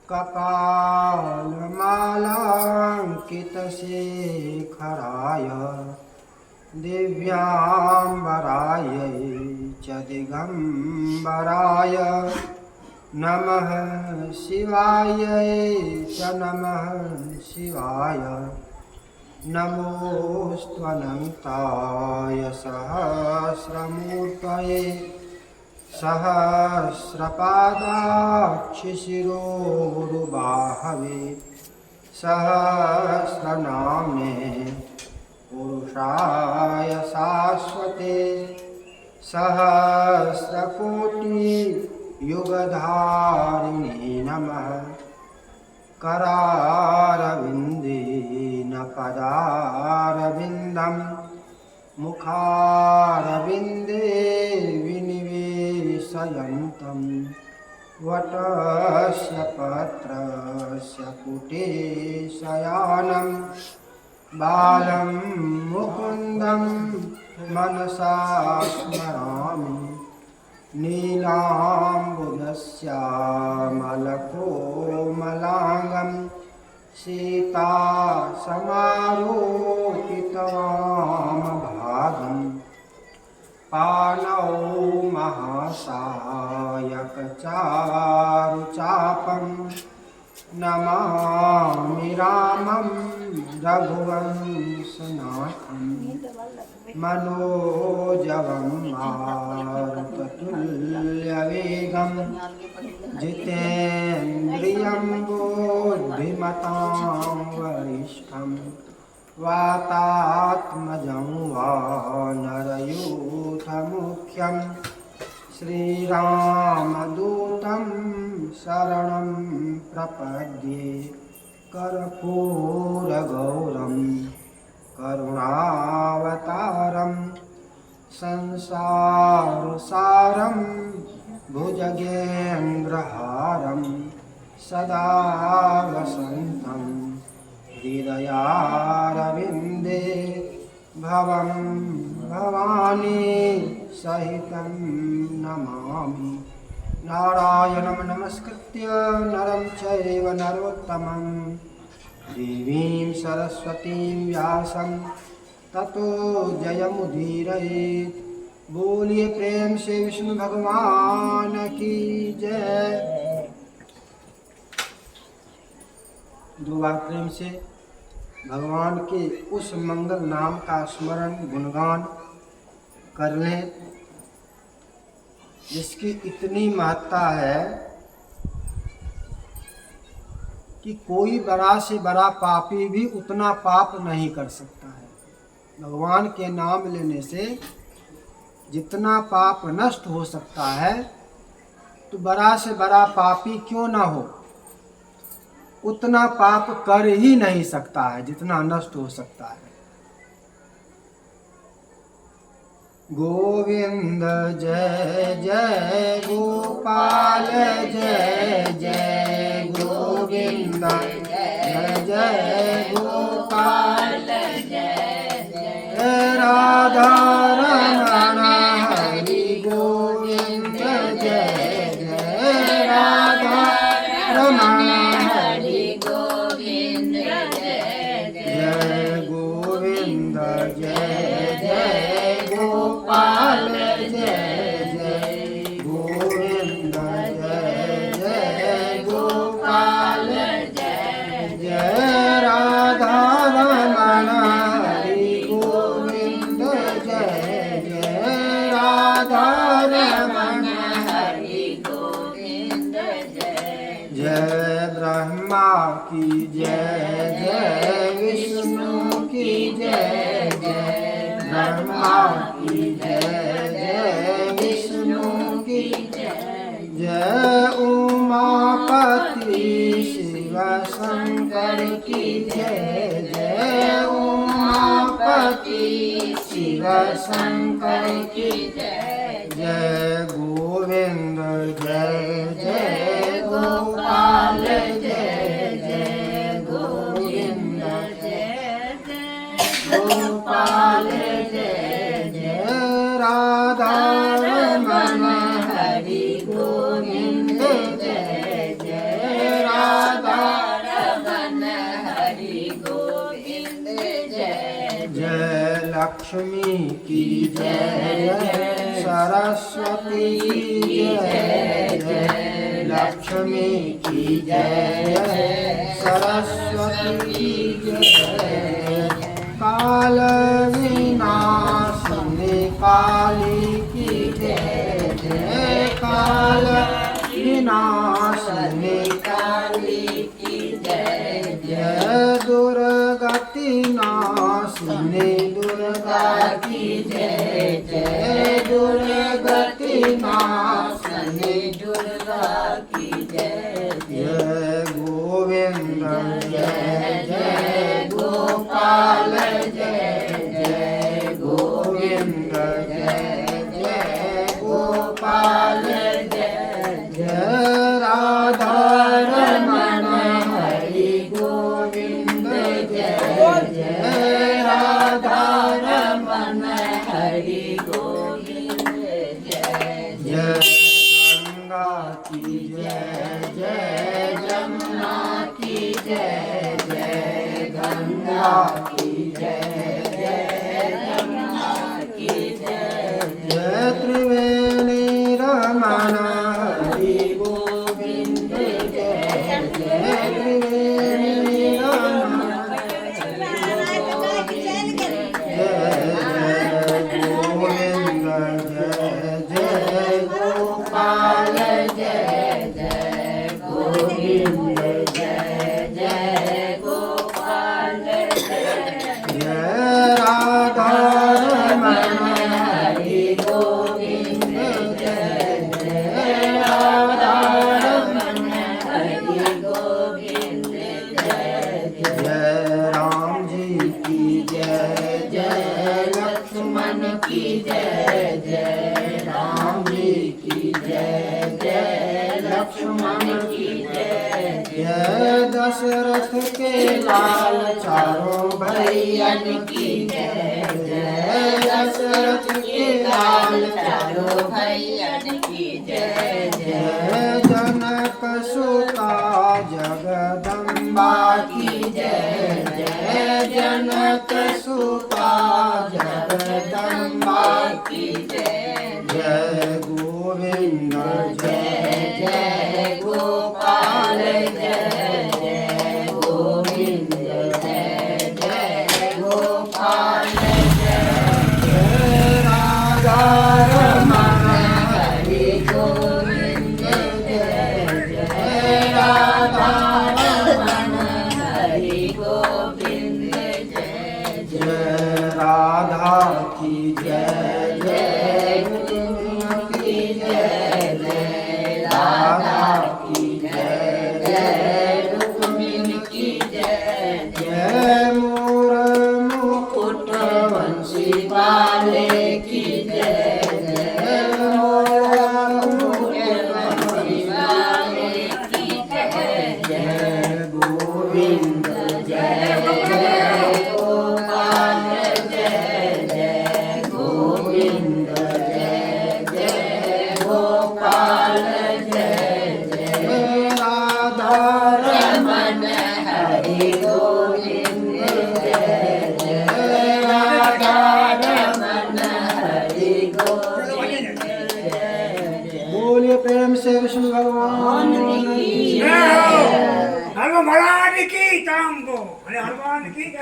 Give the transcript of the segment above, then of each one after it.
कपालमालाङ्कितशेखराय दिव्याम्बरायै च दिगम्बराय नमः शिवायै च नमः शिवाय नमोऽस्त्वनन्ताय सहस्रमूर्तये सहस्रपादाक्षिशिरोरुबाहवे सहस्रनाम्ने पुरुषाय शाश्वते सहस्रकोटियुगधारिणे नमः करारविन्देन पदारविन्दं मुखारविन्दे विनिवेशयन्तं वटस्य पत्रस्य पुटे शयानं बालं मुकुन्दं मनसा स्मरामि नीलाम्बुदश्यामलकोमलाङ्गं सीतासमारोपितवामभागं पाणौ महासायकचारुचापं नमामि रामं रघुवंशनाथं मनोजवं मारुततुल्यवेगं जितेन्द्रियं बुद्धिमतां वरिष्ठं वातात्मजं वानरयूथमुख्यं श्रीरामदूतं शरणं प्रपद्ये कर्पूरगौरं करुणावतारं संसारसारं भुजगेन्द्रहारं सदा वसन्तं हृदयारविन्दे भवं भवानी सहितं नमामि नारायणं नमस्कृत्य नरं चैव नरोत्तमं देवीं सरस्वतीं व्यासं ततो जयमुदीरयेत्। बोलिए प्रेम से विष्णु भगवान की जय। दो बार प्रेम से भगवान के उस मंगल नाम का स्मरण गुणगान कर लें जिसकी इतनी महत्ता है कि कोई बड़ा से बड़ा पापी भी उतना पाप नहीं कर सकता है। भगवान के नाम लेने से जितना पाप नष्ट हो सकता है, तो बड़ा से बड़ा पापी क्यों ना हो उतना पाप कर ही नहीं सकता है जितना नष्ट हो सकता है। गोविंद जय जय गोपाल जय जय गोविंद जय जय गोपाल जय जय राधा रमण हरि गोविंद जय जय राधा रमण हरि गोविंद जय जय गोविंद जय जय गोपाल जय जय गोविंद जय जय गोपाल जय जय राधा रमण हरि गोविंद जय जय राधा रमण हरि गोविंद जय जय ब्रह्मा की जय जय विष्णु की जय जय ब्रह्मा की जय जय विष्णु की जय जय उमापति शिव शंकर की जय जय उमापति शिव शंकर की जय जय गोविंद जय जय गोपाल जय जय गोविंद जय जय गोपाल जय जय राधा रमण हरि गोविंद जय जय राधा लक्ष्मी की जय जय सरस्वती की जय जय लक्ष्मी की जय जय सरस्वती की जय काल विनाशिनी काली की जय जय काल विनाशिनी काली की जय जय दुर्गति नाशिनी दुर्गा की जय जय दुर्गति नाशिनी दुर्गा की जय जय गोविंद जय जय गोपाल जय जय गोविंद जय जय गोपाल जय जय राधा रमण हरि गोविंद जय जय राधा रमण हरि गोविंद जय जय गंगा की जय जय जमुना की जय जय गंगा की जय जय जमुना की जय जय त्रिवेणी रमण हरि गोविंद जय जय त्रिवेणी रमण गोविंद जय जय गोपाल जय जय गोविंद जय जय गोपाल जय राधा रमण हरि गोविंद जय जय राधा रमण हरि गोविंद जय जय राम जी की जय जय लक्ष्मण की जय जय राम जी की जय जय लक्ष्मण की जय जय दशरथ के लाल चारों भैयन की जय जय दशरथ के लाल चारों भैयन की जय जय जनक सुता जगदम्बा की जय जय जनक सुता जगदम्बा की जय जय गोविंद जय जय गोपाल जय जय गोविंद जय जय गोपाल जय जय राधा रमण हरि गोविंद जय जय राधा रमण हरि गोविंद जय जय राधा की जय जय रुक्मिणी की जय जय राधा की जय जय रुक्मिणी की जय जय मोर मुकुट वंशी वाले की जय जय मोर मुकुट वंशी वाले की जय जय गोविंद जय जय गोपाल जय जय गोविंद जय जय गोपाल जय जय राधा रमण हरि गोविंद जय जय राधा रमण हरि गोविंद जय जय बोलिए प्रेम से विष्णु भगवान की हनुमान महाराज की तांगो अरे हनुमान की जय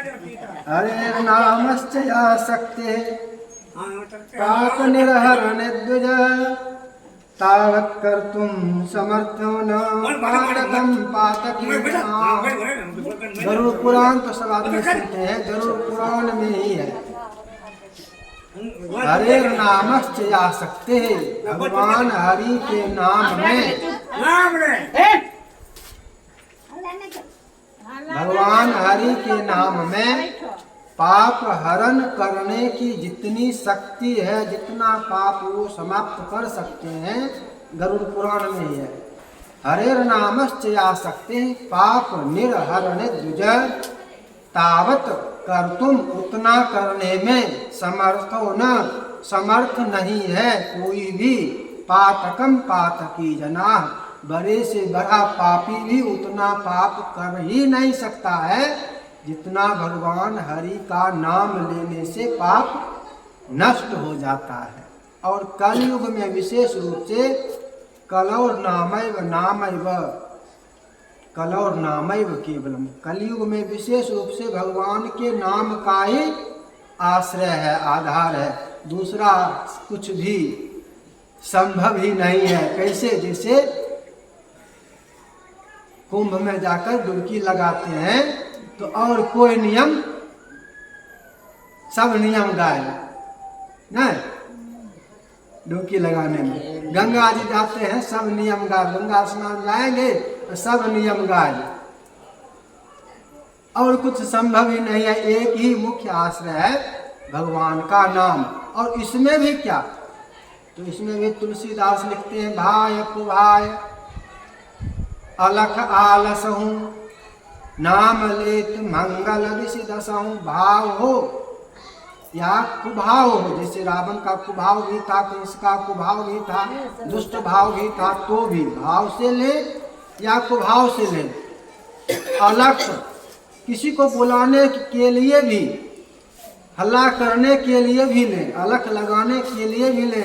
हरे नामश्च या शक्ति पाप निर्हरण द्विज तावत् कर्तुं समर्थो न पातकं पातकी गरुड़ पुराण तो सब आदमी सुनते हैं गरुड़ पुराण में ही है हरे नामश्च या शक्ति भगवान हरि के नाम में नाम रे भगवान हरि के नाम में पाप हरण करने की जितनी शक्ति है जितना पाप वो समाप्त कर सकते हैं गरुड़ पुराण में ही है हरे नामश्च या शक्ति पाप निर्हरण द्विज तावत कर्तुम उतना करने में समर्थ नहीं है कोई भी पातकम पातकी जना बड़े से बड़ा पापी भी उतना पाप कर ही नहीं सकता है जितना भगवान हरि का नाम लेने से पाप नष्ट हो जाता है। और कलयुग में विशेष रूप से कलौर नामैव नामैव कलौर नामैव केवलम, कलयुग में विशेष रूप से भगवान के नाम का ही आश्रय है, आधार है, दूसरा कुछ भी संभव ही नहीं है। कैसे? जैसे कुंभ में जाकर डुबकी लगाते हैं तो और कोई नियम, सब नियम गायब, नहीं डुबकी लगाने में। गंगा जी जाते हैं, सब नियम गायब, गंगा स्नान जाएंगे तो सब नियम गायब, और कुछ संभव ही नहीं है। एक ही मुख्य आश्रय है भगवान का नाम। और इसमें भी क्या, तो इसमें भी तुलसीदास लिखते हैं, भाय कुभाय अलख आलसहु नाम लेत मंगल दिशि दसहु। भाव हो या कुभाव हो, जैसे रावण का कुभाव भी था, कंस का कुभाव भी था, दुष्ट भाव भी था, तो भी भाव से ले या कुभाव से ले। अलख, किसी को बुलाने के लिए भी, हल्ला करने के लिए भी ले, अलख लगाने के लिए भी ले।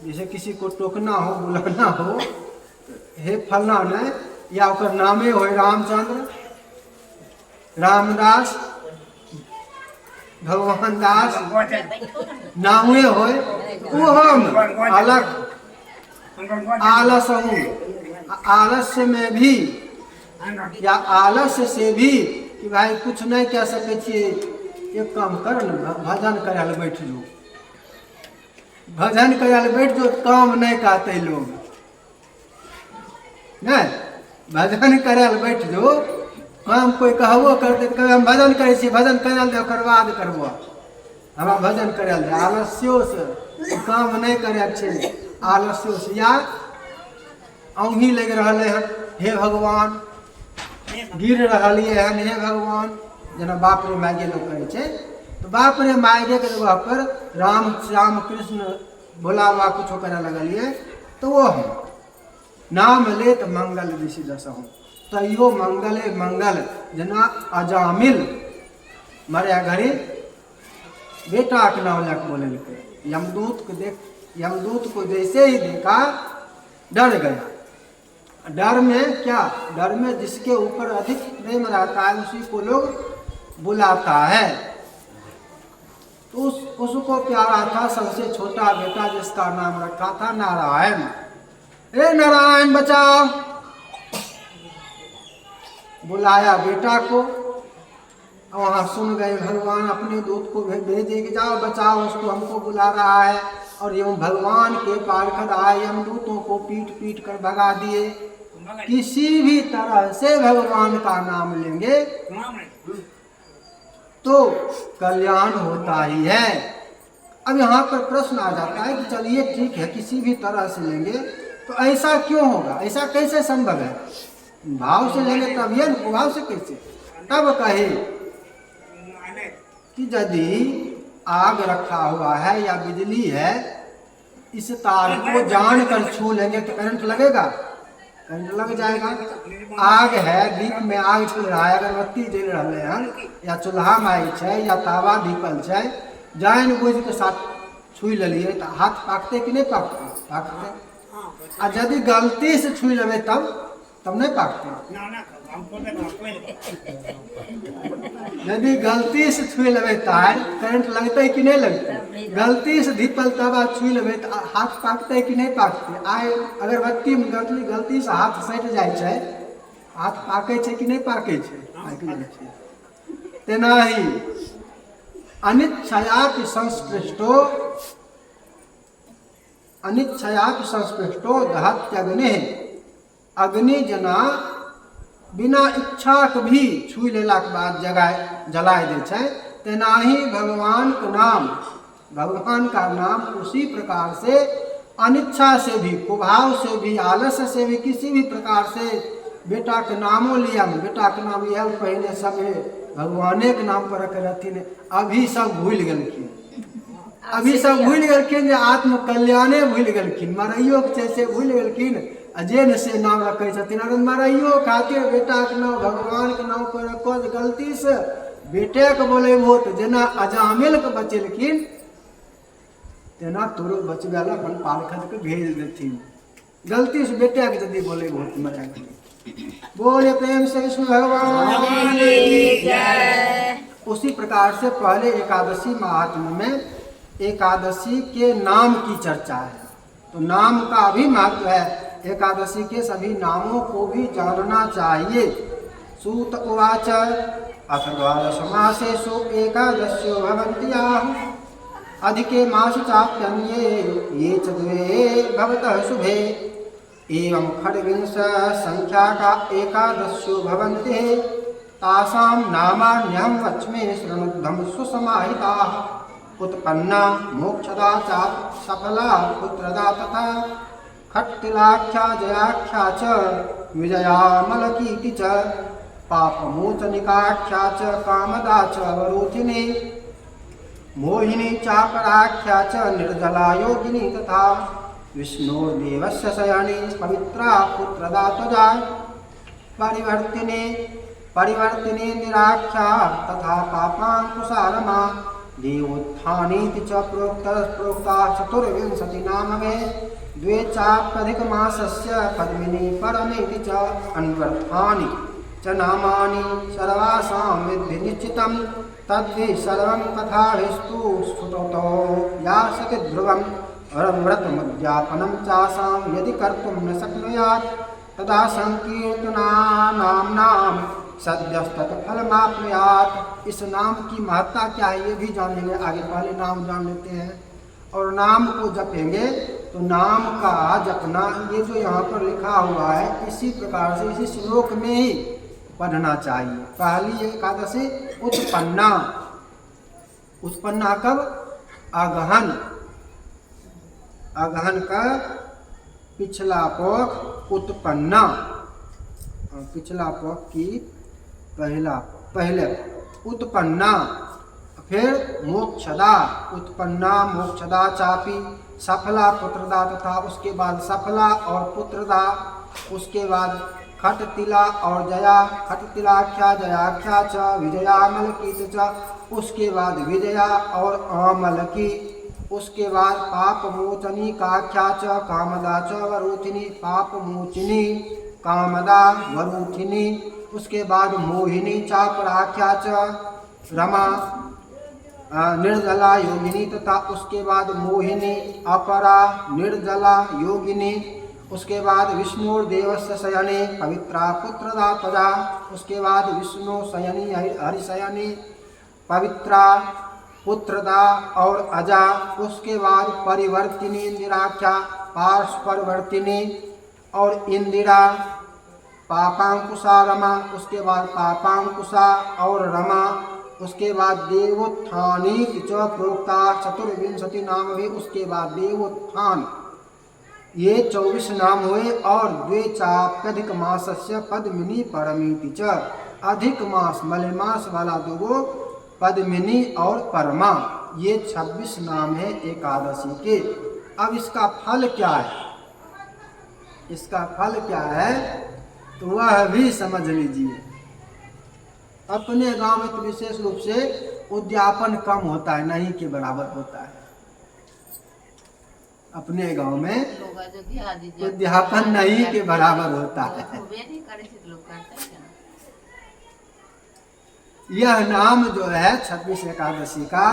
जैसे किसी को टोकना हो, बुलाना हो, हे फलना ने, या ओकर नामे हो रामचंद्र, रामदास, भगवान दास, नामे हो, अलग आलस हूँ, आलस्य में भी या आलस्य से भी कि भाई कुछ नहीं कह सके छी, एक काम कर न, भजन करे ले बैठ जो, भजन करे ले बैठ जो, काम नहीं कहते लोग, नहीं भजन करे ले बैठ जो, काम कोई कहबो करते तो कहे हम भजन करे छी, भजन करे ले ओकर बाद करबो, हमरा भजन करे ले। आलस्यो से काम नहीं करे अच्छे, आलस्यो से या औंधी लग रहले हैं, हे भगवान गिर रहलिए हन, हे भगवान, जेना बाप रे मायगे लोग कहै छै, तो बाप रे मायगे के जगह पर राम श्याम कृष्ण भोला बाबा कुछो करे लगलिए, तो वो हम नाम ले तो मंगल दिशि दसहु, तैयो मंगले मंगल। जना अजामिल मरे घड़ी बेटा के नाम लग बोले, यमदूत को देख, यमदूत को जैसे ही देखा डर गया। डर में क्या, डर में जिसके ऊपर अधिक प्रेम रहता है उसी को लोग बुलाता है। तो उसको प्यारा था सबसे छोटा बेटा, जिसका नाम रखा था नारायण। ए नारायण बचाओ, बुलाया बेटा को, वहां सुन गए भगवान, अपने दूत को भेजे कि जाओ बचाओ उसको, हमको बुला रहा है। और यूं भगवान के पार्षद आए, यमदूतों को पीट पीट कर भगा दिए। किसी भी तरह से भगवान का नाम लेंगे तो कल्याण होता ही है। अब यहाँ पर प्रश्न आ जाता है कि चलिए ठीक है, किसी भी तरह से लेंगे तो ऐसा क्यों होगा, ऐसा कैसे संभव है? भाव से लेंगे तब ये, भाव से कैसे? तब कहे कि यदि आग रखा हुआ है या बिजली है, इस तार को जानकर छू लेंगे तो करंट लगेगा, करंट लग जाएगा। आग है, दीप में आग चल रहा है, अगरबत्ती जल रहे हैं, या चूल्हा में है या तावा दीपल है, जान बुझ के साथ छुई लिए तो हाथ पाकते कि नहीं पाकते? पाकते। आ यदि गलती से छुई लेवे तब नहीं पाकते। यदि गलती से छुई लेवे तार, करंट लगते कि नहीं लगते? गलती से दीपल तवा छुई लेवे तो हाथ पाकते कि नहीं पाकते? आए अगरबत्ती में गलती से हाथ सटि जाए छै, हाथ पाके छै कि नहीं पाके छै? पाकि जाइ छै। तेनाही अनिच्छयापि संस्पृष्टो, अनिच्छयापि संस्पृष्टो दहत्यग्नि, अग्नि जना बिना इच्छा के भी छुई लेला के बाद जलाए दे छै। तेनाही भगवान का नाम, भगवान का नाम उसी प्रकार से अनिच्छा से भी, कुभाव से भी, आलस्य से भी, किसी भी प्रकार से बेटा के नामों लिया, बेटा के नाम यह पहले सब भगवाने के नाम पर रख रहथिन, अभी सब भूल गलखिन, अभी सब भूल गलखिन जे आत्म कल्याणे भूल गलखिन, मरैयो के से भूल गलखिन, अजेन से नाम रखे छथिन। अरे मरैयो खातिर बेटा के नाम भगवान के नाम पर रखो, गलती से बेटे के बोले भूत जेना अजामिल के बचेलखिन तेना तोरो बच गला अपन पालखत के भेज देथिन। गलती से बेटे के यदि बोले भूत मरा गए। बोले प्रेम से विष्णु भगवान की जय। उसी प्रकार से पहले एकादशी महात्म्य में एकादशी के नाम की चर्चा है। तो नाम का भी महत्व है, एकादशी के सभी नामों को भी जानना चाहिए। सूत उवाच अथ द्वादशमासेषु एकादश्यो भवन्त्याः अधिके मास चाप्यन्ये ये च द्वे भवतः शुभे एवं खड्विंश संख्या का एकादश्यो भवन्ते तासां नामान्यहं वच्मि शृणुध्वं सुसमाहिताः उत्पन्ना मोक्षदा च सफला पुत्रदा तथा खट्टिलाख्या जयाख्या च विजयामलकीति च पापमोचनिकाख्या च कामदा च अवरोधिनी मोहिनी चापराख्या च निर्जला योगिनी तथा विष्णुर्देवस्य शयनी पवित्रा पुत्रदा त्वजा परिवर्तिनी निराख्या तथा पापांकुशारमा देवोत्थानीति च प्रोक्ता चतुर्विंशति नामवे द्वे चाप्यधिकमासस्य पद्मिनी परमेति च अन्वर्थानि च नामानि सर्वासां विद्धि निश्चितं तद्वि सर्वं कथाभिस्तु स्फुटतो यासति ध्रुवम् व्रतमुद्यापनं चासां यदि कर्तुं न शक्नुयात् तदा संकीर्तनानाम्नां सद्यस्तत्फलमाप्नुयात्। इस नाम की महत्ता क्या है ये भी जानेंगे आगे। पहले नाम जान लेते हैं और नाम को जपेंगे तो नाम का जपना ये जो यहाँ पर लिखा हुआ है इसी प्रकार से इसी श्लोक में ही पढ़ना चाहिए। पहली एकादशी उत्पन्ना, उत्पन्ना कब? अगहन, अगहन का पिछला पक्ष उत्पन्ना, पिछला पक्ष की पहले उत्पन्ना, फिर मोक्षदा, उत्पन्ना मोक्षदा चापी सफला पुत्रदा तथा उसके बाद सफला और पुत्रदा, उसके बाद खटतिला और जया खटतिलाख्या जयाख्या च विजयामलकी च, उसके बाद विजया और अमलकी, उसके बाद पाप मोचनी काख्या च कामदा च वरूथिनी पापमोचिनी कामदा वरूथिनी, उसके बाद मोहिनी चापराख्या च रमा निर्जला योगिनी तथा उसके बाद मोहिनी अपरा निर्जला योगिनी, उसके बाद विष्णुर्देवस्य शयने पवित्रा पुत्रदा त्वजा, उसके बाद विष्णु शयनी हरिशयनी पवित्रा पुत्रदा और अजा, उसके बाद परिवर्तिनी इंदिराख्या पार्श्ववर्तिनी और इंदिरा पापांकुशा रमा, उसके बाद पापांकुशा और रमा, उसके बाद देवोत्थानी च प्रोक्ता चतुर्विंशति नाम भी, उसके बाद देवोत्थान। ये 24 नाम हुए और द्वे चाप्यधिक मासस्य पद्मिनी परमीति च, अधिक मास मलेमास वाला दो पद्मिनी और परमा, ये 26 नाम है एकादशी के। अब इसका फल क्या है? इसका फल क्या है तो वह भी समझ लीजिए। अपने गांव में तो विशेष रूप से उद्यापन कम होता है, नहीं के बराबर होता है। अपने गांव में उद्यापन नहीं के बराबर होता है। यह नाम जो है 26 एकादशी का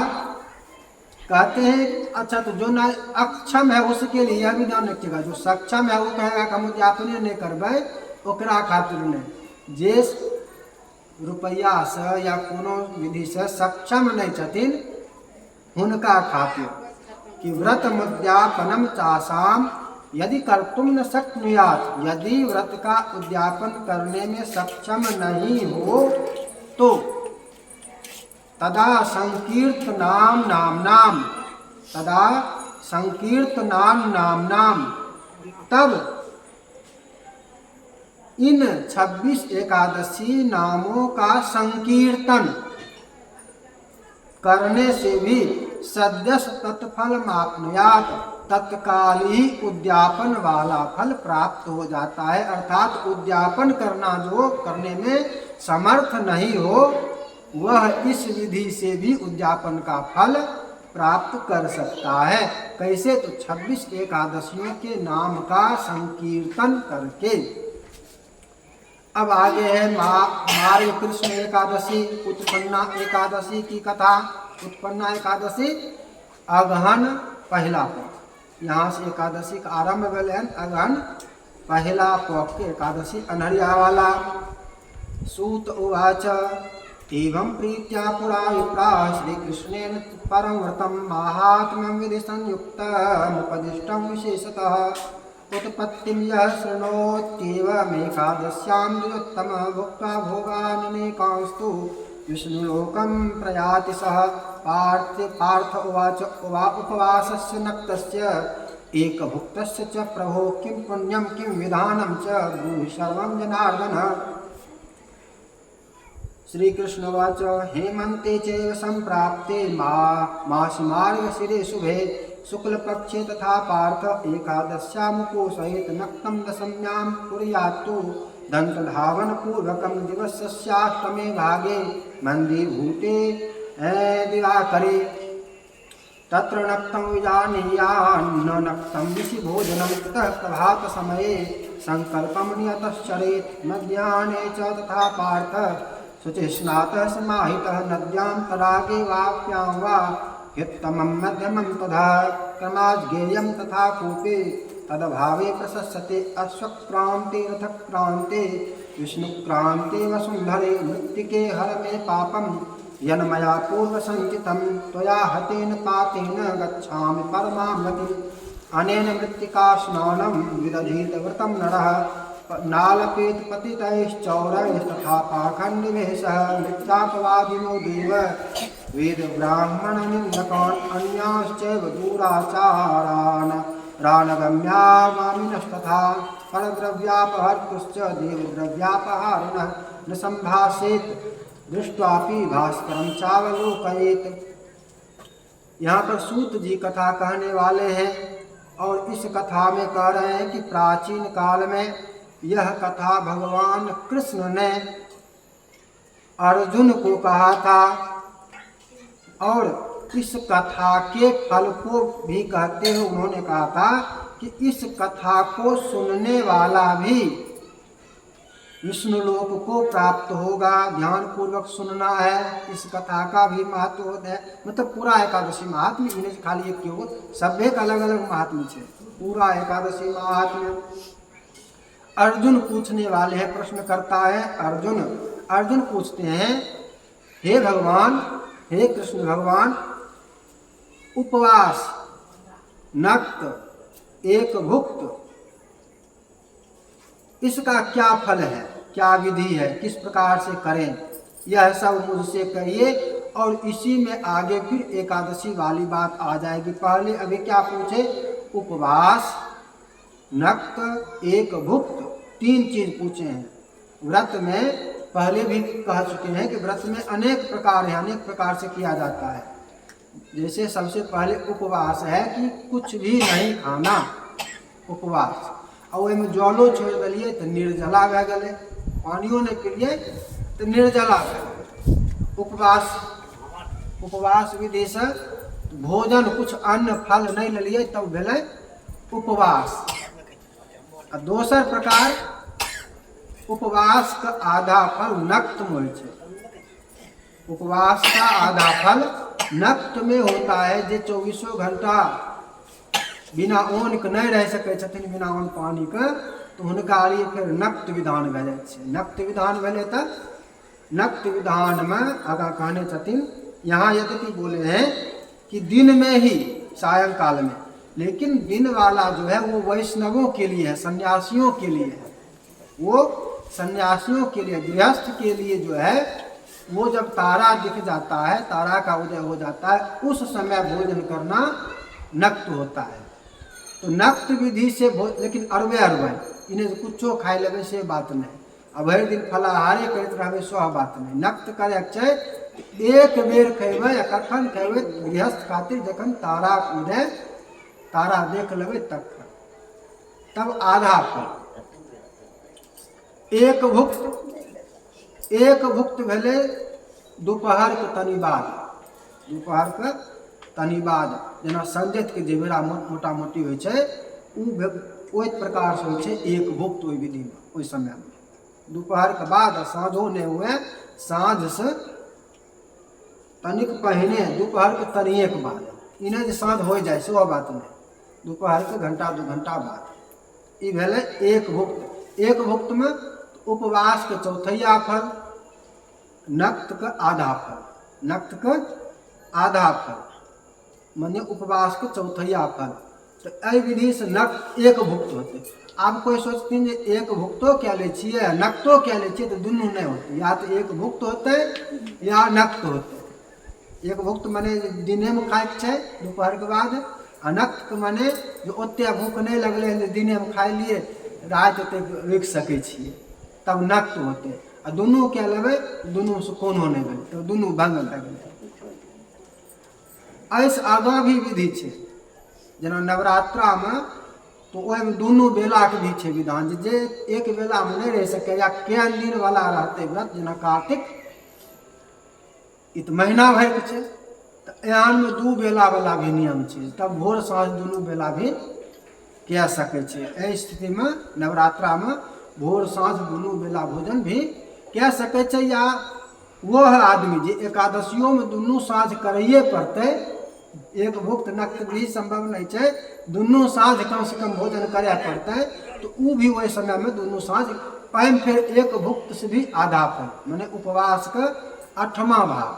कहते हैं। अच्छा, तो जो ना अक्षम है उसके लिए यह भी ध्यान रखिएगा। जो सक्षम है वो कहेगा कि हम उद्यापने नहीं करबै, ओकरा खातिर नहीं। जे रुपया से या कोनो विधि से सक्षम नहीं छथिन हुनका खातिर कि व्रत उद्यापनम चासाम यदि कर्तुम न शक्नुयात्, यदि व्रत का उद्यापन करने में सक्षम नहीं हो तो तदा संकीर्तनाम नाम, तदा संकीर्तनाम नाम, तब इन 26 एकादशी नामों का संकीर्तन करने से भी सद्यस तत्फल मापनुयात, तत्काल ही उद्यापन वाला फल प्राप्त हो जाता है। अर्थात उद्यापन करना जो करने में समर्थ नहीं हो वह इस विधि से भी उद्यापन का फल प्राप्त कर सकता है। कैसे? तो 26 एकादशियों के नाम का संकीर्तन करके। अब आगे है मार्ग कृष्ण एकादशी, उत्पन्ना एकादशी की कथा। उत्पन्ना एकादशी अगहन पहला पक्ष, यहाँ से एकादशी का आरंभ भेल है। अगहन पहला पक्ष के एकादशी अनहरिया वाला। सूत उवाच एवं प्रीत्या पुरा विप्रा श्रीकृष्णेन परं व्रतं माहात्म्यं विधि संयुक्तमुपदिष्टं विशेषतः। उत्पत्तिं यः शृणोत्येवमेकादश्यां द्विजोत्तमः भुक्त्वा भोगाननेकांस्तु विष्णुलोकं प्रयाति सः। पार्थ उवाच उपवासस्य नक्तस्य एकभुक्तस्य च प्रभो किं पुण्यं किं विधानं च ब्रूहि सर्वं जनार्दन। श्री कृष्ण उवाच हेमन्ते चैव सम्प्राप्ते मासि मार्गशिरे शुभे शुक्लपक्षे तथा पार्थ एकादश्यामुपोषयेत् नक्तं दशम्यां कुर्यात्तु दन्तधावनपूर्वकं दिवसस्याष्टमे भागे मन्दीभूते दिवाकरे। तत्र नक्तं विजानीयान्न नक्तं दिशि भोजनं ततः प्रभातसमये सङ्कल्पं नियतश्चरेत्। मध्याह्ने च तथा पार्थ शुचिस्नातः समाहितः नद्यां तडागे वाप्यां वा ह्युत्तमं मध्यमं तथा क्रमाज्ञेयं तथा कूपे तदभावे प्रशस्यते। अश्वक्रान्ते रथक्रान्ते विष्णुक्रान्ते वसुन्धरे मृत्तिके हर मे पापं यन्मया पूर्वसञ्चितं त्वया हतेन पातेन गच्छामि परमां गतिम्। अनेन मृत्तिका स्नानं विदधीत व्रतं नरः नालपेत पतितैश्चौरैस्तथा पाखण्डनिवेशः। मृत्यापवादिनो देव वेद ब्राह्मण निन्दकान् अन्यांश्चैव दूराचारान् रानगम्यागामिनस्तथा। परद्रव्यापहर्तुश्च देवद्रव्यापहारिणः न संभाषेत दृष्ट्वापि भास्करं चावलोकयेत्। यहाँ पर सूत जी कथा कहने वाले हैं और इस कथा में कह रहे हैं कि प्राचीन काल में यह कथा भगवान कृष्ण ने अर्जुन को कहा था और इस कथा के फल को भी कहते हुए उन्होंने कहा था कि इस कथा को सुनने वाला भी विष्णु लोक को प्राप्त होगा। ध्यान पूर्वक सुनना है। इस कथा का भी महत्व होता है। मतलब पूरा एकादशी महात्म्य इन्हें खाली एक क्यों सभ्य का अलग अलग महात्म्य है। पूरा एकादशी महात्म्य। अर्जुन पूछने वाले हैं, प्रश्न करता है अर्जुन पूछते हैं हे भगवान, हे कृष्ण भगवान, उपवास, नक्त, एक भुक्त, इसका क्या फल है, क्या विधि है, किस प्रकार से करें, यह सब मुझसे कहिए। और इसी में आगे फिर एकादशी वाली बात आ जाएगी। पहले अभी क्या पूछे? उपवास, नक्त, एक भुक्त, 3 चीज पूछे हैं। व्रत में पहले भी कह चुके हैं कि व्रत में अनेक प्रकार है, अनेक प्रकार से किया जाता है। जैसे सबसे पहले उपवास है कि कुछ भी नहीं खाना, उपवास। और में जलो छोड़ दिलिए तो निर्जला भे गए, पानियो नहीं पिलिए तो निर्जला भे गए। उपवास विधि से भोजन कुछ अन्न फल नहीं लिये तब भेले उपवास। आ दोसर प्रकार उपवास का आधा फल नक्त में होय छे। उपवास का आधा फल नक्त में होता है। जे 24 घंटा बिना अन्न के नहीं रह सकै छथिन, बिना अन्न पानी के, तो हुनका लिए फिर नक्त विधान भे जाय छै। नक्त विधान भेले त नक्त विधान में आगा कहने छथिन, यहाँ यद्यपि बोले हैं कि दिन में ही सायंकाल में, लेकिन दिन वाला जो है वो वैष्णवों के लिए है, सन्यासियों के लिए है। वो सन्यासियों के लिए, गृहस्थ के लिए जो है वो जब तारा दिख जाता है, तारा का उदय हो जाता है, उस समय भोजन करना नक्त होता है। तो नक्त विधि से लेकिन अरबे इन्हें कुछो खाए लेबे से बात नहीं। अब भरि दिन फलाहारे करते रहबे सो बात नहीं। नक्त करे छै एक बेर खेबे या कखन खेबे, गृहस्थ खातिर जखन तारा उदय, तारा देख लेबे तब आधा फल। एक भुक्त भेले दोपहर के तनी बाद, दोपहर के तनी बाद जेना संजत के जे बेरा मोटा मोटी होइ छै ओहि प्रकार से होइ छै एक भुक्त ओहि विधि में, ओहि समय में दोपहर के बाद साँझो नहीं हुए, साँझ से तनिक पहिने दोपहर के तनिए के बाद, ई नहीं जे साँझ हो जाए सेहो बात नहीं, दोपहर के घंटा 2 घंटा बाद ई भेलै एक भुक्त। एक भुक्त में उपवास के चौथैया फल, नक्त के आधा फल, नक्त के आधा फल माने उपवास के चौथैया फल। तो एहि विधि से नक्त एक भुक्त होते। आब कोई सोचथिन जे एक भुक्तो क्या ले छिए नक्तो क्या ले छिए, तो दुनू नहीं होते, या तो एक भुक्त होते या नक्त होते। एक भुक्त माने दिने में खाए छै दोपहर के बाद, आ नक्त माने जो ओते भूख नहीं लगले दिने में खाए लिए रात तक रुकि सकै छिए तब नक्त होते। आ दुनू क्या लेबै, दुनू से कोनो नहीं भेल तो दुनू भंग भए गेलै। ऐसे आगाँ भी विधि छै, जेना नवरात्रा में तो ओहिमे दुनू बेला के भी छै विधान, जे एक बेला में नहीं रह सके या केहन दिन वाला रहते व्रत, जेना कार्तिक ई तो महीना भर के छै, तो एहन में 2 बेला वाला भी नियम छै, तब भोर साँझ दुनू बेला भी कह सकै छै। एहि स्थिति में नवरात्रा में भोर साँझ दुनू बेला भोजन भी कह सकै छै, या वह आदमी जे एकादशियों में दुनू साँझ करैए पड़तै, एक भुक्त नक्त भी संभव नहीं छै, दुनू साँझ कम से कम भोजन करे पड़तै, तो उ भी वही समय में दुनू साँझ पाइन। फिर एक भुक्त से भी आधा फल माने उपवास के 8वां भाग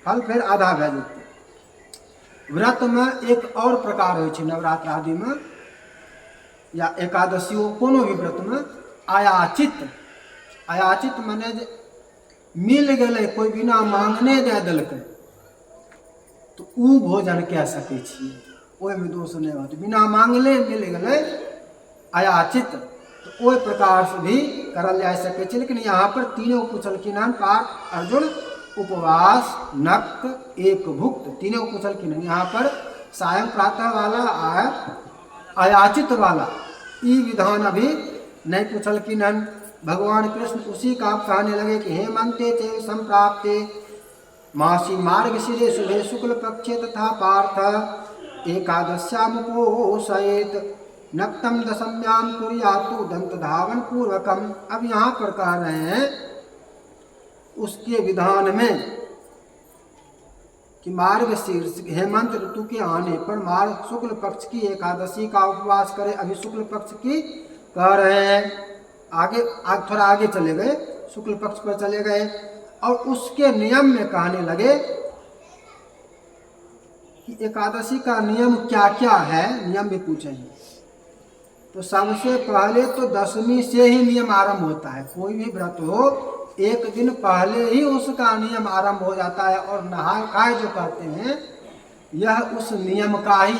फल फिर आधा भए जेतै। व्रत में एक और प्रकार होइ छै नवरात्र आदि में या एकादशियों कोनो भी व्रत में आयाचित। आयाचित माने जे मिल गए कोई बिना मांगने दे दिलकै तो उ भोजन कह सकै छियै, ओहिमे दोष नहीं होते। बिना मांगले मिल गए अयाचित तो ओहि प्रकार से भी करल जा सकै छै। लेकिन यहाँ पर तीनों पूछलखिन हन पाठ अर्जुन, उपवास, नक्त, एक भुक्त, तीनों पूछलखिन हन। यहाँ पर सायं प्रातः वाला अयाचित वाला ई विधान अभी नहीं पूछलखिन हन। भगवान कृष्ण उसी का कहने लगे कि हेमंते चे संप्राप्ते मासी मार्ग शिरे शुभे शुक्ल पक्षे तथा पार्थ एकादश्यामुपोषयेत नक्तम दशम्याम कुर्यातु दंत धावन पूर्वकम। अब यहाँ पर कह रहे हैं उसके विधान में कि मार्ग शीर्ष हेमंत ऋतु के आने पर मार्ग शुक्ल पक्ष की एकादशी का उपवास करे। अभी शुक्ल पक्ष की कह रहे हैं, आगे थोड़ा आगे चले गए, शुक्ल पक्ष पर चले गए और उसके नियम में कहने लगे कि एकादशी का नियम क्या क्या है, नियम भी पूछेंगे। तो सबसे पहले तो 10वीं से ही नियम आरंभ होता है। कोई भी व्रत हो एक दिन पहले ही उसका नियम आरंभ हो जाता है, और नहाय खाए जो कहते हैं यह उस नियम का ही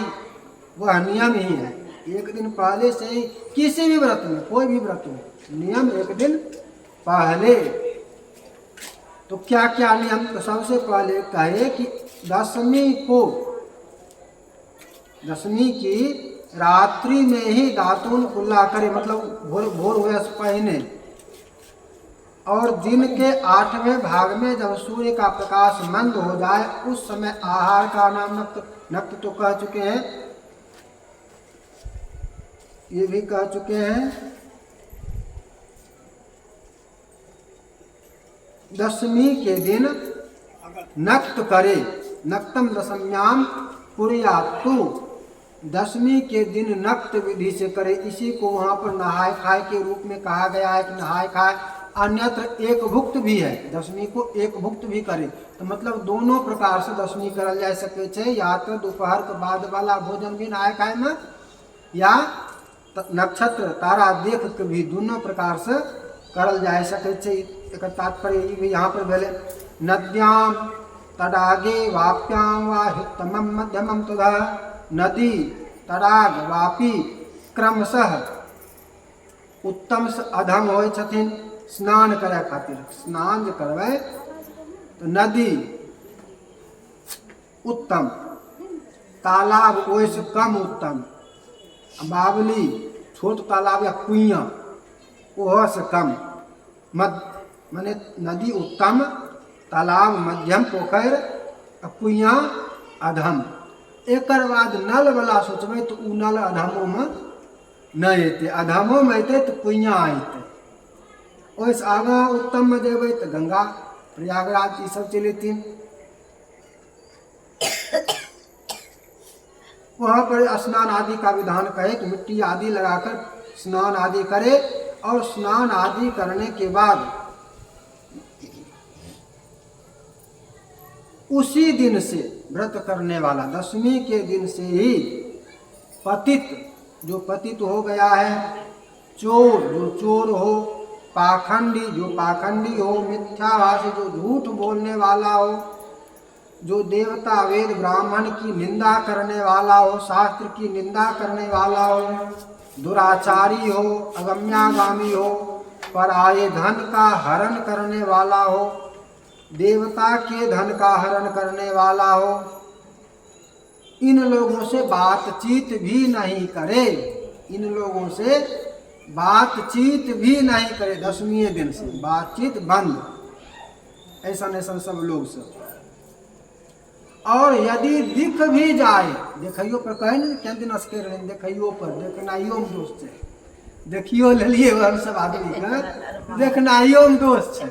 वह नियम ही है। एक दिन पहले से ही किसी भी व्रत में, कोई भी व्रत हो, नियम एक दिन पहले। तो क्या क्या नियम? तो सबसे पहले कहे कि 10वीं की रात्रि में ही दातून कुल्ला करे, मतलब भोर हुए से पहले, और दिन के 8वें भाग में जब सूर्य का प्रकाश मंद हो जाए उस समय आहार का नाम नक्त तो कह चुके हैं, ये भी कह चुके हैं। 10वीं के दिन नक्त करे, नक्तम दशम्याम कुर्यातु, 10वीं के दिन नक्त विधि से करे। इसी को वहाँ पर नहाय खाए के रूप में कहा गया है कि नहाय खाए। अन्यत्र एक भुक्त भी है, 10वीं को एक भुक्त भी करे। तो मतलब दोनों प्रकार से 10वीं करल जा सके छे, या तो दोपहर के बाद वाला भोजन भी नहाय खाए में, या नक्षत्र तारा देख के भी दोनों प्रकार से करल जा सके छे। एक तात्पर्य भी यहाँ पर भेले नद्याम तडागे वाप्याम वा हितमम मध्यमम तदा, नदी तडाग वापी क्रमशः उत्तम से अधम होय छथिन स्नान करे खातिर। स्नान जो करवे तो नदी उत्तम, तालाब ओहि से कम उत्तम, बावली छोट तालाब या कुइया ओह से कम, माने नदी उत्तम, तालाब मध्यम पोखर कुइया अधम। एकर बाद नल वाला सोचबै तो उ नल अधमो में नहीं अयतै, अधमो में अयतै तो कुइया अयतै। ओहिसँ आगाँ उत्तम में जेबै तो गंगा प्रयागराज ई सब चलि अयथिन। वहाँ पर स्नान आदि का विधान कहे कि मिट्टी आदि लगाकर स्नान आदि करे, और स्नान आदि करने के बाद उसी दिन से व्रत करने वाला, दशमी के दिन से ही पतित, जो पतित हो गया है, चोर जो चोर हो, पाखंडी जो पाखंडी हो, मिथ्याभाषी जो झूठ बोलने वाला हो, जो देवता वेद ब्राह्मण की निंदा करने वाला हो, शास्त्र की निंदा करने वाला हो, दुराचारी हो, अगम्यागामी हो, पराये धन का हरण करने वाला हो, देवता के धन का हरण करने वाला हो, इन लोगों से बातचीत भी नहीं करे, इन लोगों से बातचीत भी नहीं करे। दशमी दिन से बातचीत बंद, ऐसा ऐसा सब लोग सब। और यदि दिख भी जाए, देखियो पर कहे न क्या दिन असके रहे, देखियो पर देखनाइयो में दोस्त है, देखियो ले लिए हम सब आदमी के, देखनाइयो में दोस्त है।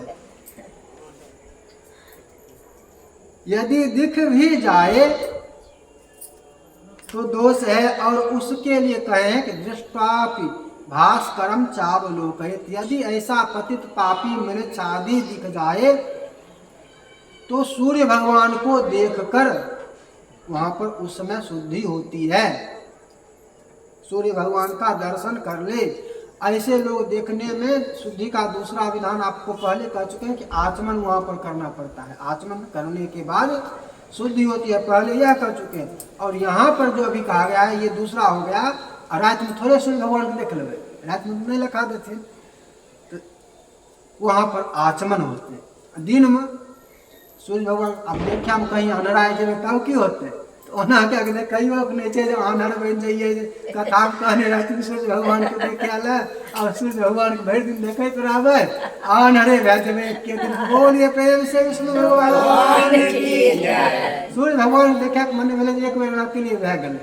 यदि दिख भी जाए तो दोष है, और उसके लिए कहें कि दृष्टापि भास्करम चावलोकयित। यदि ऐसा पतित पापी मृच्छ आदि दिख जाए तो सूर्य भगवान को देखकर वहां पर उस समय शुद्धि होती है, सूर्य भगवान का दर्शन कर ले। ऐसे लोग देखने में शुद्धि का दूसरा विधान आपको पहले कह चुके हैं कि आचमन वहां पर करना पड़ता है, आचमन करने के बाद शुद्धि होती है, पहले यह कह चुके हैं। और यहाँ पर जो अभी कहा गया है ये दूसरा हो गया। और रात में थोड़े सूर्य भगवान को देख लेवे, रात में नहीं लिखा देते, तो वहां पर आचमन होते। दिन में सूर्य भगवान अब देखा हम कहीं अनराय जब तब की होते, तो ओना क्या कहते कहियो के नीचे जो अनर बन जाइए, कथा कहने रहती सूर्य भगवान को देखे आला, और सूर्य भगवान को भर दिन देखे तो रहबे अनरे भए जेबे। के दिन बोलिए प्रेम से विष्णु भगवान की जय। सूर्य भगवान देखे के मन भेले एक बेर रात के लिए भए गेले,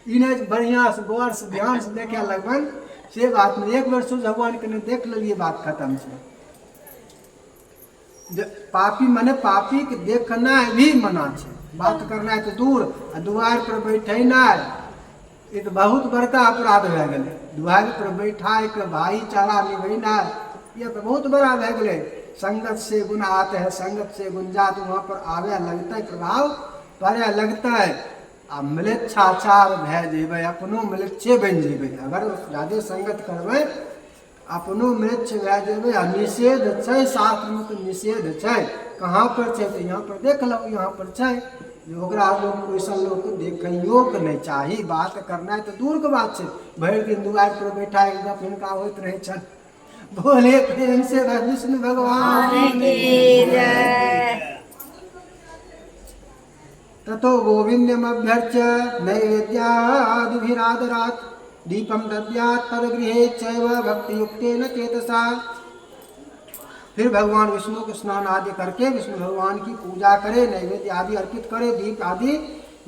इने बढ़िया से गौर से ध्यान से देखे लगबन से बात में एक बेर सूर्य भगवान के देख लेलिए, बात खत्म से। पापी मने पापी के देखना भी मना है, बात करना है तो दूर, दुआर पर बैठना ये तो बहुत बड़का अपराध भए गेलै। दुआर पर बैठा एक भाईचारा निभैना ये तो बहुत बड़ा भए गेलै। संगत से गुण आते हैं, संगत से गुण जात, वहाँ पर आवे लगता है, प्रभाव पड़े लगता है। आ मिलेच्छाचार भए जेबै, अपनो मिलेच्छे बनि जेबै। अगर ज्यादा संगत करबै अपनो मृक्ष भए जेबै। आ निषेध छै, शास्त्र में तो निषेध छै, कहाँ पर छै तो यहाँ पर देख लो, यहाँ पर छै। ओकरा लोग वैसा लोग को देखियो के नहीं चाही, बात करना है तो दूर के बात छै। भरि दिन दुआर पर बैठा एकदम हिनका होइत रहे छन। बोले प्रेम से विष्णु भगवान की जय। ततो गोविंदमभ्यर्च्य नैवेद्यादिभिरादरात् दीपम दद्यात् तदगृहे चैव भक्तियुक्तेन चेतसा। फिर भगवान विष्णु को स्नान आदि करके विष्णु भगवान की पूजा करे, नैवेद्य आदि अर्पित करे, दीप आदि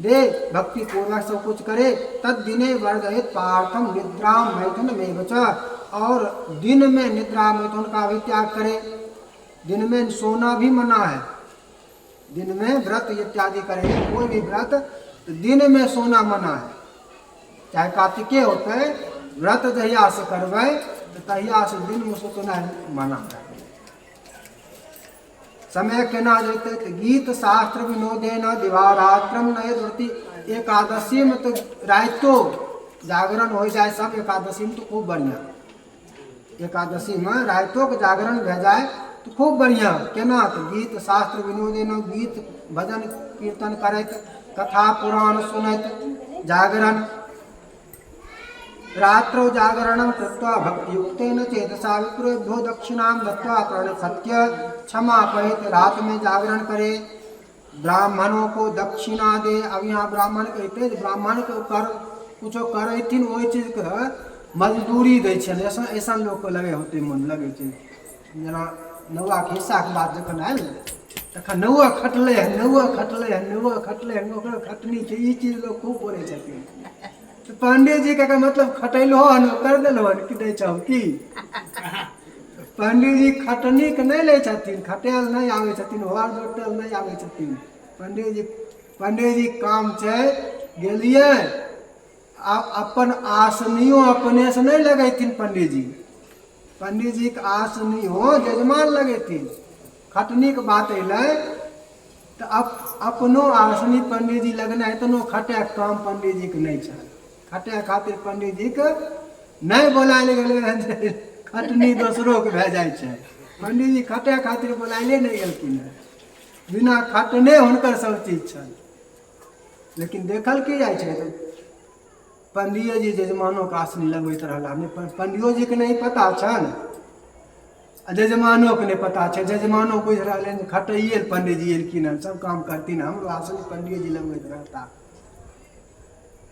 दे, भक्ति पूर्वक सब कुछ करे। तद दिने वर्धयेत् पार्थम निद्राम मैथुन में च। और दिन में निद्रा मैथुन का भी त्याग करे। दिन में सोना भी मना है, दिन में व्रत इत्यादि करेंगे कोई भी व्रत तो दिन में सोना मना है। चाहे कार्तिके होते व्रत जहिया से करबै तो तहिया से दिन में सुतना मना है। समय केना जैते तो गीत शास्त्र विनोदेन दिवारात्रम नयति। एकादशी में तो रातो जागरण हो जाए सब, एकादशी में तो खूब बढ़िया। एकादशी में रातों के जागरण भे जाए तो खूब बढ़िया। केना तो गीत शास्त्र विनोदेन, गीत भजन कीर्तन करैत, कथा पुराण सुनैत, जागरण रात्रौ जागरणं कृत्वा भक्तियुक्तेन चेतसा विप्रेभ्यो दक्षिणां दत्त्वा प्रणिपत्य क्षमापयेत्। रात में जागरण करे, ब्राह्मणों को दक्षिणा दे। अब यहाँ ब्राह्मण कहते ब्राह्मण को कर कुछ करथिन वही चीज के मजदूरी दै छन। ऐसा लोग को लगे होते मन लगे जना नौआ के हिस्सा के बात जखन आयल तखन नौआ खटले हैं, नौआ खटले हैं, नौआ खटले हैं, ओकरा खटनी छै, ई चीज लोग खूब बोलै छथिन। तो पंडित जी के मतलब खटैलो हन कर देलो हन कि दै छौ की। पंडित जी खटनी के नहीं लै छथिन, खटेल नहीं आबै छथिन, होर जोटेल नहीं आबै छथिन। पंडित जी काम छै गेलिए अपन आसनियो अपने से नहीं लगेथिन। पंडित जी के आसनियो जजमान लगेथिन। खटनी के बात अल तो अपनो आसनी पंडित जी लगना इतनो खटे काम पंडित जी के नहीं छै। खटे खातिर पंडित जी के नहीं बोलायल गेलै, खटनी दोसरों के भे जाइ छै। पंडित जी खटे खातिर बोलाइले नहीं गेलखिन है, बिना खटने हुनकर सब चीज छन। लेकिन देखल की जाइ छै तो पंडियो जी जजमानो के आसनी लगबैत रहला। पंडियो जी के नहीं पता छन, जजमानो के नहीं पता छै। जजमानो बुझ रहले खटैये पंडित जी एलखिन हन, सब काम करथिन, हमरो आसनी पंडियो जी लगबैत रहता।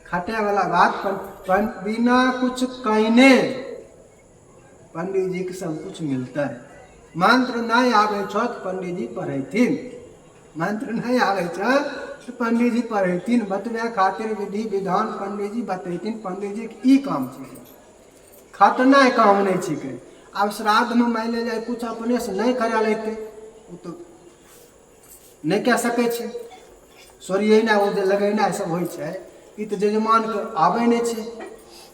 खटे वाला बात बिना कुछ कहने पंडित जी के सब कुछ मिलता है। मंत्र नहीं आवे छो तो पंडित जी पढ़ेथिन, मंत्र नहीं आवे छो तो पंडित जी पढ़ेथिन। बतवे खातिर विधि विधान पंडित जी बतेथिन। पंडित जी के ई काम छिके, खटना काम नहीं छिके। अब श्राद्ध में मान ले जाए कुछ अपने से नहीं करा लेते, वो तो नहीं कह सके छे। सोरियना वो जे लगेना सब होइ छै, ई तो जजमान के आवे नहीं छे।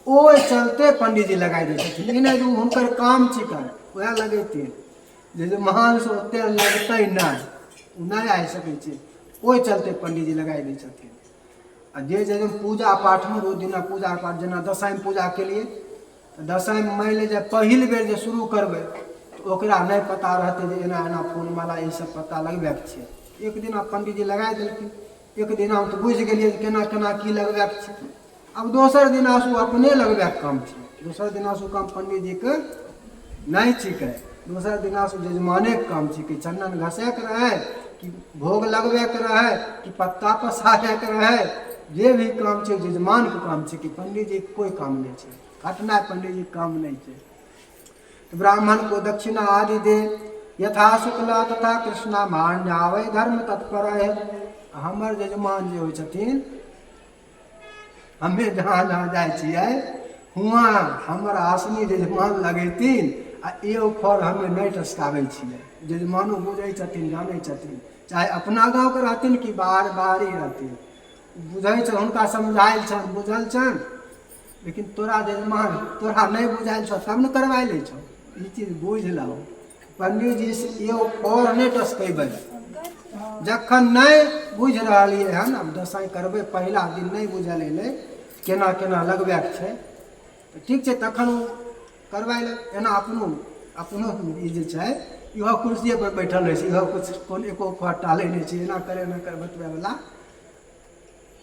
ओ चलते पंडित जी लगाई दे छथिन। ई नहीं हुनकर काम छिकन, वह लगेथिन। जजमान से ओते लगते नहीं आ सके छे, ओहि चलते पंडित जी लगाई दे छथिन। आ जे पूजा पाठ में रोज दिना पूजा पाठ जेना दशमी पूजा के लिए दशमी मान ले जाए पहिल बेर जे शुरू करबै तो ओकरा नहीं पता रहते जे एना एना फूल माला ये सब पता लगबे के छै। एक दिन पंडित जी लगाई देलखिन, एक दिन हम तो बुझ गेलिए केना केना की लगबे के छै। अब दोसर दिन आसू अपने लगबे के काम छै। दोसर दिन आसू काम पंडित जी के नहीं छिके, दोसर दिन आसू जजमाने के काम छिके। चंदन घसे के रहे कि भोग लगबे के रहे कि पत्ता पसारे के रहे, जे भी काम छै जजमान के काम छै। कि पंडित जी के कोई काम नहीं छै, खटना पंडित जी के काम नहीं छै। तो ब्राह्मण को दक्षिणा आदि दे, यथा शुक्ला तथा कृष्णा मान जावे धर्म तत्पर है। हमर जजमान जे होइ छथिन, हमें जहाँ जहाँ जाइ छियै हुआँ हमर आसनी जजमान लगेथिन आ एगो फर हमे नहीं टसकाबै छियै। जजमानो बुझै छथिन, जानै छथिन, चाहे अपना गाँव के रहथिन कि बाहरी रहथिन, बुझै छ, हुनका समझायल छन, बुझल छन। लेकिन तोरा जजमान तोरा नहीं बुझायल छो तब न करवाई ले छो, ई चीज बुझ लहो। पंडित जी से एगो फर नहीं टसकेबै। जखन नहीं बुझ रहिए हन, अब दशमी करबै पहला दिन नहीं बुझल एलै केना केना लगबे के छै, तो ठीक छै तखन करवाई ले। एना अपनो ई जे छै इहो कुर्सिए पर बैठल रहे छै, इहो कुछ कोन एको फर टाले नहीं छै, एना कर बतबे वाला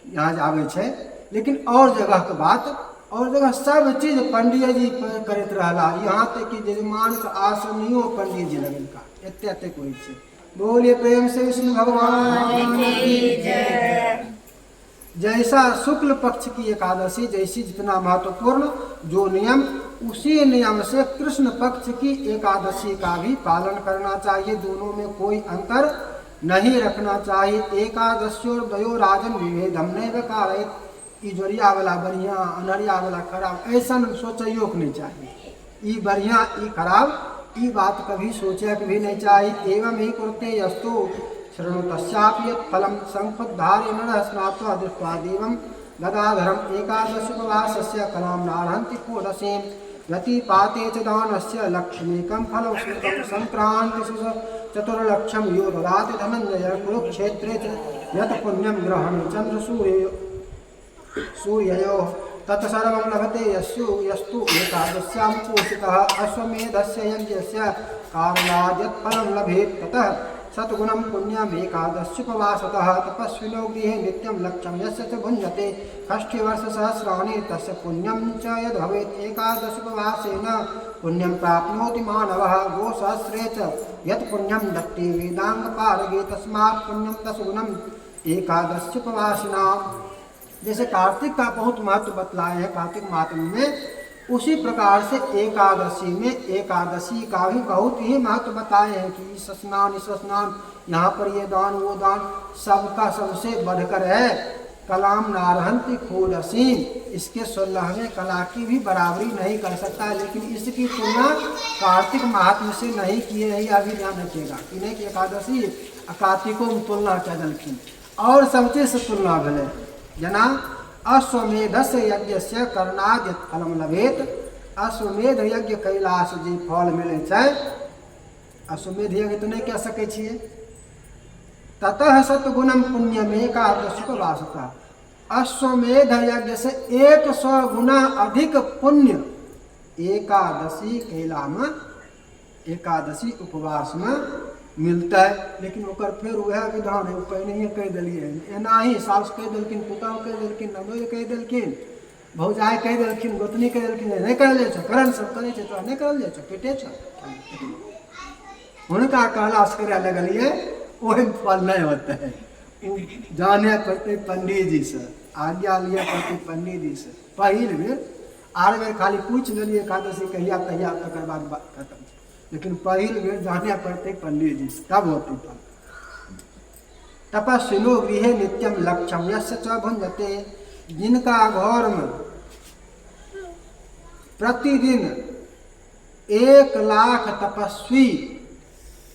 यहाँ आबै छै। लेकिन और जगह के बात, और जगह सब चीज पंडित जी करैत रहला। यहाँ तक कि जजमान के आसनियो पंडित जी लगेलका, एते एते होइ छै। बोलिए प्रेम से विष्णु भगवान की जय। जैसा शुक्ल पक्ष की एकादशी जैसी जितना महत्वपूर्ण जो नियम, उसी नियम से कृष्ण पक्ष की एकादशी का भी पालन करना चाहिए। दोनों में कोई अंतर नहीं रखना चाहिए। एकादश्योर दयो राजन विभेदम नहीं कारयत। ई जोरिया वाला बढ़िया, अनहरिया वाला खराब, ऐसा सोचैयो के नहीं चाहिए। ई बढ़िया ई खराब ई बात कभी सोचे के भी नहीं चाहिए। एवं ही कुरुते यस्तु शृणुतस्यापि यत् फलं संपद्धारे नरः स्नात्वा दृष्ट्वा देवं गदाधरम् एकादशोपवासस्य कलां नार्हन्ति षोडशीं व्यतिपाते च दानस्य लक्ष्मीकं फलं संक्रान्तिषु चतुर्लक्षं यो ददाति धनञ्जय कुरुक्षेत्रे च यत् पुण्यं ग्रहणे चन्द्रसूर्ययोः तत्सर्वं लभते यस्तु एकादश्यां पोषितः अश्वमेधस्य यज्ञस्य कारणात् यत् फलं लभेत् ततः सद्गुणं पुण्यम् एकादश्योपवासतः तपस्विनो गृहे नित्यं लक्ष्यं यस्य च भुञ्जते षष्ठीवर्षसहस्राणि तस्य पुण्यं च यद् भवेत्। एकादशोपवासेन पुण्यं प्राप्नोति मानवः गोसहस्रे च यत् पुण्यं दत्ते वेदाङ्गपारगे तस्मात् पुण्यं दशगुणम् एकादशोपवासिनां। जैसे कार्तिक का बहुत महत्व बतलाया है। कार्तिक माह में उसी प्रकार से एकादशी में एकादशी का भी बहुत ही महत्व बताए हैं कि इस स्नान यहाँ पर ये दान वो दान, सबका सबसे बढ़कर है कलाम नारहंती खोड असीम। इसके 16वें कला की भी बराबरी नहीं कर सकता, लेकिन इसकी तुलना कार्तिक महात्म से नहीं किए है, अभी ध्यान रखिएगा कि नहीं कि एकादशी कार्तिकों में तुलना क्या दलखिन और सब चीज से तुलना भले जना अश्वमेधस यज्ञ से कर्णाद्य फलम लभेत। अश्वमेध यज्ञ कैलाश जी फल मिले छै। अश्वमेध यज्ञ तो नहीं कह सकै छियै। ततः सतगुणम पुण्यम एकादशी वासता। अश्वमेध यज्ञ से 100 गुना अधिक पुण्य एकादशी कैला में एकादशी उपवास में मिलता है। लेकिन ओकर फिर वह विधान है, पहले कह दिलिए एना ही सास कह दिलखिन, पुतहु कह दिलखिन, ननोई कह दिलखिन, भौजाई कह दिलखिन, गोतनी कह दिलखिन, नहीं करल जाइ छै, करण सब करे छै तो नहीं करल जाइ छै, पेटे छै हुनका कहलास करे लगलिए ओहि फल नहीं होता है। जाने पड़ते पंडित जी से, आज्ञा लिए पड़ते पंडित जी से। पहिल बेर आर बेर खाली पूछ लेलिए एकादशी कहिया तहिया, तकर बाद बात खत्म। लेकिन पहिल बेर जाने पड़ते पंडित जी से, तब होते फल। तपस्विनो गृह नित्यम लक्ष्यम यस्य च भुंजते। जिनका घर में प्रतिदिन 1 लाख तपस्वी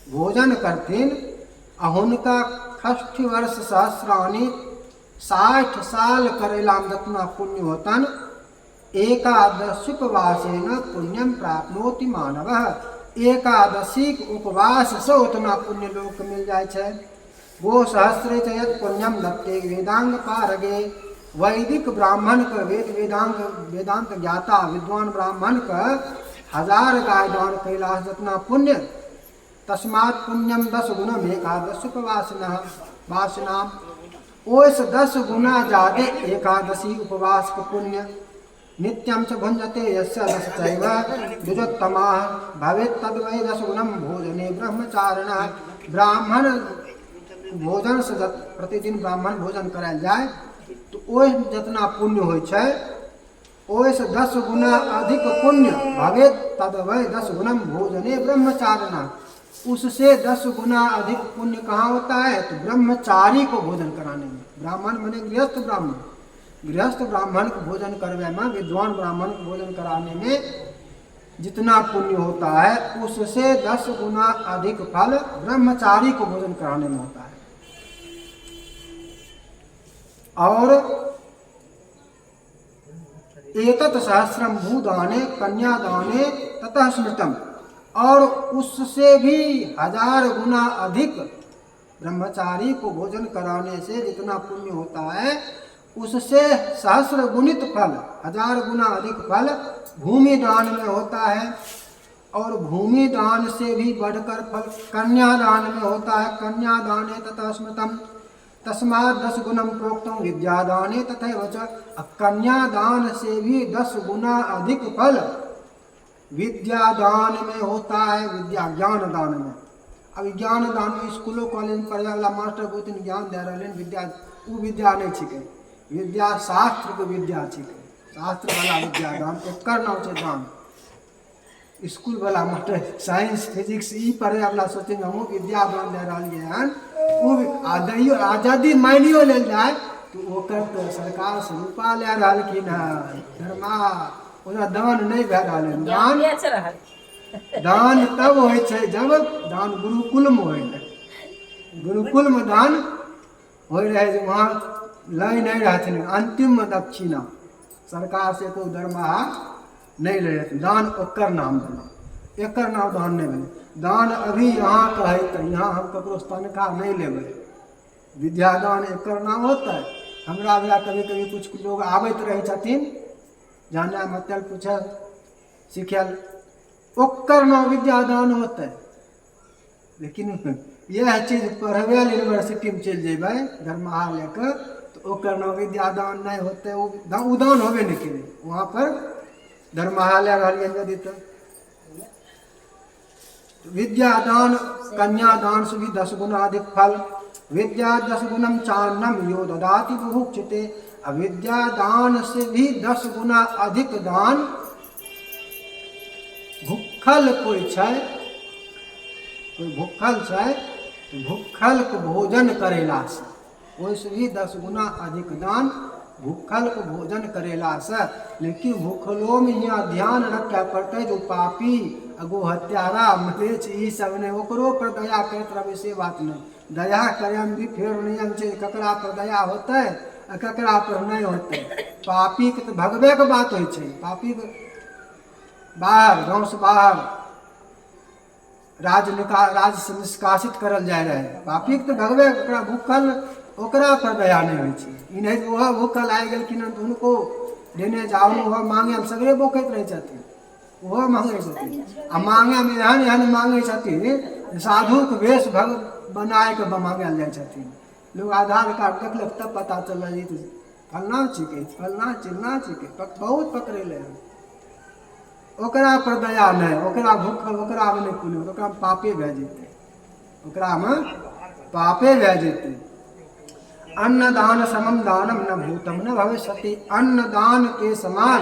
भोजन करथिन, हुनका 60 वर्ष सहस्राणी 60 साल करेला में जितना पुण्य होतन, एकादशुपवासेन पुण्यम प्राप्नोति मानवः। एकादशी के उपवास से उतना पुण्य लोग को मिल जाए छै। वो सहस्रे चयत पुण्यम लत्ते वेदांग पारगे। वैदिक ब्राह्मण का वेदांत ज्ञाता विद्वान ब्राह्मण का 1000 गाय दान कैलाश जितना पुण्य। तस्मात् पुण्यम 10 गुणम एकादशुपवासिना। ओस 10 गुना ज्यादा एकादशी उपवास का पुण्य। नित्यम च भुंजते यस्य 10 चैव द्विजोत्तमाः भवेत् तद्वै 10 गुणम भोजने ब्रह्मचारिणः। ब्राह्मण भोजन से प्रतिदिन ब्राह्मण भोजन करायल जाए तो ओहि जितना पुण्य होइ छै, ओहिसँ 10 गुना अधिक पुण्य भवेत् तद्वै 10 गुणम भोजने ब्रह्मचारिणः। उससे 10 गुना अधिक पुण्य कहाँ होता है? तो ब्रह्मचारी को भोजन कराने में। ब्राह्मण माने गृहस्थ ब्राह्मण, गृहस्थ ब्राह्मण को भोजन करवे में, विद्वान ब्राह्मण को भोजन कराने में जितना पुण्य होता है, उससे 10 गुना अधिक फल ब्रह्मचारी को भोजन कराने में होता है। और एतत् सहस्रम भूदाने कन्यादाने ततः स्मृतम। और उससे भी 1000 गुना अधिक ब्रह्मचारी को भोजन कराने से जितना पुण्य होता है, उससे सहस्र गुणित फल 1000 गुना अधिक फल भूमि दान में होता है। और भूमि दान से भी बढ़कर फल कन्यादान में होता है। कन्यादाने तथा स्मृतम तस्मात् 10 गुणम प्रोक्तम विद्यादाने तथैव च। कन्यादान से भी 10 गुना अधिक फल विद्यादान में होता है, विद्या ज्ञान दान में। अब ज्ञान दान में स्कूलों कॉलेज में पढ़े वाला मास्टर बहुत ज्ञान दे रहे हैं, विद्या वो विद्या नहीं छिके, विद्या शास्त्र के विद्या छिके, शास्त्र वाला विद्या दान एकर नाम छै दान। स्कूल वाला मास्टर साइंस फिजिक्स ई पढ़े वाला सोचे हम विद्या दान दे रही हैं, वो आजादी मानियो ले जाए तो ओकर तो सरकार से रूपा ले रहलखिन है, धर्मा ओना दान नहीं भए रहल है। दान तब होइ छै जब दान गुरुकुल में होइ रहे। गुरुकुल में दान होइ रहे जे वहाँ लै नहीं रहथिन, अंतिम में दक्षिणा सरकार से कोई दरमाहा नहीं ले रहथिन, दान ओकर नाम भेलै, एकर नाम दान नहीं भेलै। दान अभी यहाँ कहे तो यहाँ हम ककरो तनख्वाह नहीं लेबै, विद्यादान एकर नाम होता है। हमरा भला कभी कभी कुछ लोग आबैत रहे छथिन जाने मतलब पूछल सिखल, ओकर नाम विद्यादान होता है। लेकिन यह चीज पढ़वे यूनिवर्सिटी में चल जेबै दरमाहा लेकर तो ओकर नाम विद्यादान नहीं होते, वो दान होबे नहीं करे। वहाँ पर दरमाहा ले रही यदि तो विद्यादान कन्यादान से भी 10 गुना अधिक फल। विद्या 10 गुणम चान्नम यो ददाति बुभुक्षते। अविद्या दान से भी 10 गुना अधिक दान भूखल कोई छै, कोई भूखल छै तो भूखल को भोजन करेला से ओहिसे भी 10 गुना अधिक दान भूखल को भोजन करेला से। लेकिन भूखलो में यहाँ ध्यान रखे पड़ते, जो पापी अगो हत्यारा मलेच ई सब ने ओकरो पर दया करते रहे, से बात नहीं। दया करे भी फेर नियम छै, ककरा पर दया होते आ ककरा पर नहीं होते। पापी के तो भगवे के बात होइ छै, पापी बाहर गाँव से बाहर राज से निष्कासित करल जाए रहे। पापी के तो भगवे, ओकरा भूखल ओकरा पर दया नहीं होइ छै। ई नहीं वह भूखल आइ गेलखिन तो उनको देने जाओ, वह मांगे हम सगरे बोकैत रहे छथिन, वह मांगे छथिन आ मांगे में एहन एहन मांगे छथिन, साधु के वेश बनाए के मांगल जाए छथिन। लोग आधार कार्ड देखलक तब पता चल जी फलना छिके, फलना चिलना छिके, बहुत पकड़ेले हैं। ओकरा पर दया नहीं, ओकरा भूखल ओकरा में नहीं पुण्य, ओकरा में पापे भए जेतै, ओकरा में पापे भए जेतै। अन्नदान समम दानम न भूतम न भविष्यति, अन्नदान के समान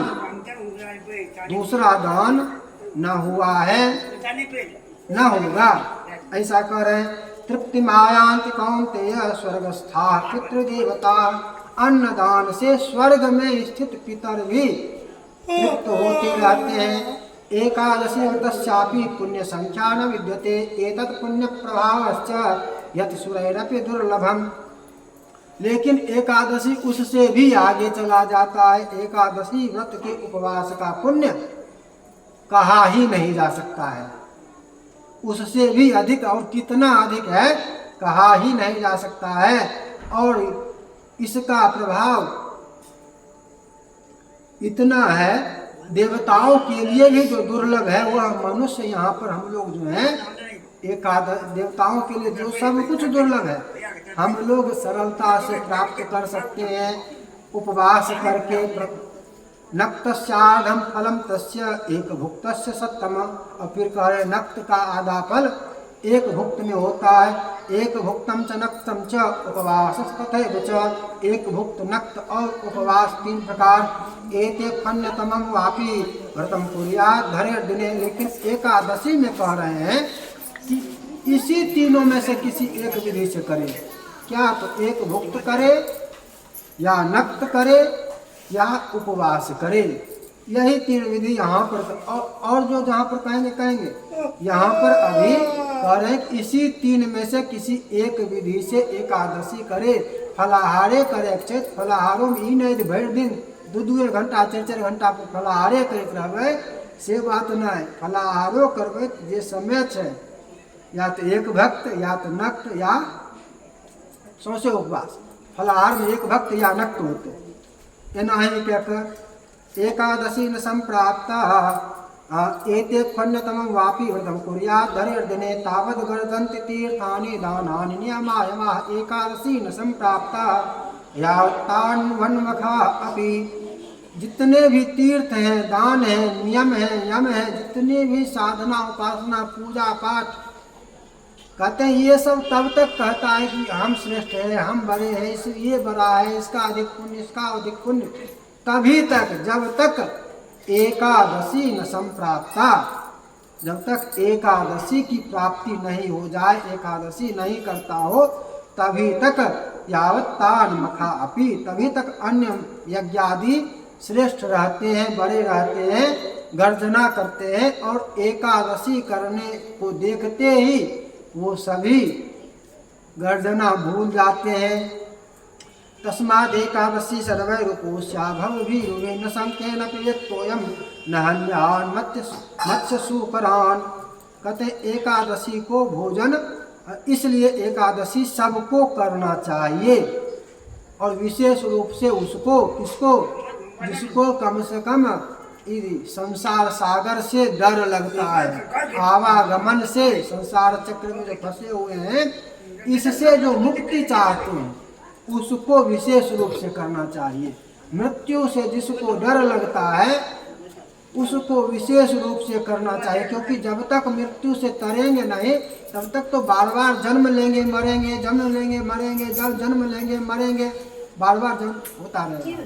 दूसरा दान न हुआ है, न होगा, ऐसा कह रहे। तृप्ति मायांति कौन्तेय स्वर्गस्था पितृदेवता, अन्नदान से स्वर्ग में स्थित पितर भी तृप्त होते रहते हैं। एकादशी व्रतस्यापि पुण्य संख्या न विद्यते, एतत् पुण्य प्रभावश्च यत् सुरैरपि दुर्लभम। लेकिन एकादशी उससे भी आगे चला जाता है। एकादशी व्रत के उपवास का पुण्य कहा ही नहीं जा सकता है, उससे भी अधिक, और कितना अधिक है कहा ही नहीं जा सकता है। और इसका प्रभाव इतना है, देवताओं के लिए भी जो दुर्लभ है वह मनुष्य यहाँ पर हम लोग जो है एकादश, देवताओं के लिए जो सब कुछ दुर्लभ है हम लोग सरलता से प्राप्त कर सकते हैं उपवास करके। नक्तस्यार्धम फलम तस्य एक भुक्तस्य सत्तम, और फिर कह रहे नक्त का आधा फल एक भुक्त में होता है। एक भुक्तम च नक्तम च उपवास तथैव च, एक भुक्त नक्त और उपवास 3 प्रकार। एते फन्यतमं वापि व्रतम कुर्यात् धरे दिने, लेकिन एकादशी में कह रहे हैं कि इसी तीनों में से किसी एक विधि से करे। क्या? तो एक भुक्त करे या नक्त करे या उपवास करे, यही 3 विधि यहाँ पर। और जो जहाँ पर कहेंगे यहाँ पर अभी कह रहे हैं इसी 3 में से किसी एक विधि से एकादशी करे। फलाहारे करे, चैत फलाहारों में ही नहीं भर दिन 2-2 घंटा 4-4 घंटा पर फलाहारे करते रहबै से बात नहीं। फलाहारो करबै जे समय है, या तो एक भक्त या तो नक्त या सौसे उपवास। फलाहार में एक भक्त या नक्त होते, एना ही कहकर एकादशी न संप्राप्ता एते फन्यतमं वापि व्रतम कुर्यात् धरेर्दिने तावद् गर्दन्ति तीर्थानि दानानि नियमायमाः। एकादशी न संप्राप्ता यावत्तान्वन्मखा अपि, जितने भी तीर्थ हैं, दान है, नियम है, यम है, जितने भी साधना उपासना पूजा पाठ कहते हैं, ये सब तब तक कहता है कि हम श्रेष्ठ हैं, हम बड़े हैं, इस ये बड़ा है, इसका अधिक पुण्य, इसका अधिक पुण्य, तभी तक जब तक एकादशी न संप्राप्ता, जब तक एकादशी की प्राप्ति नहीं हो जाए, एकादशी नहीं करता हो, तभी तक यावत्तान मखा अपि, तभी तक अन्य यज्ञादि श्रेष्ठ रहते हैं, बड़े रहते हैं, गर्जना करते हैं। और एकादशी करने को देखते ही वो सभी गर्जना भूल जाते हैं। तस्माद् एकादशी सर्वैरुपोष्या भवभीरुवेन संकेन प्रियत्वयं न हन्यान् मत्स्यसूपरान्। कहते एकादशी को भोजन, इसलिए एकादशी सबको करना चाहिए, और विशेष रूप से उसको, किसको, जिसको कम से कम संसार सागर से डर लगता है, आवागमन से, संसार चक्र में जो फंसे हुए हैं, इससे जो मुक्ति चाहते हैं उसको विशेष रूप से करना चाहिए। मृत्यु से जिसको डर लगता है उसको विशेष रूप से करना चाहिए, क्योंकि जब तक मृत्यु से तरेंगे नहीं तब तक तो बार बार जन्म लेंगे मरेंगे, जन्म लेंगे मरेंगे, जन्म लेंगे मरेंगे, बार बार जन्म होता रहेगा।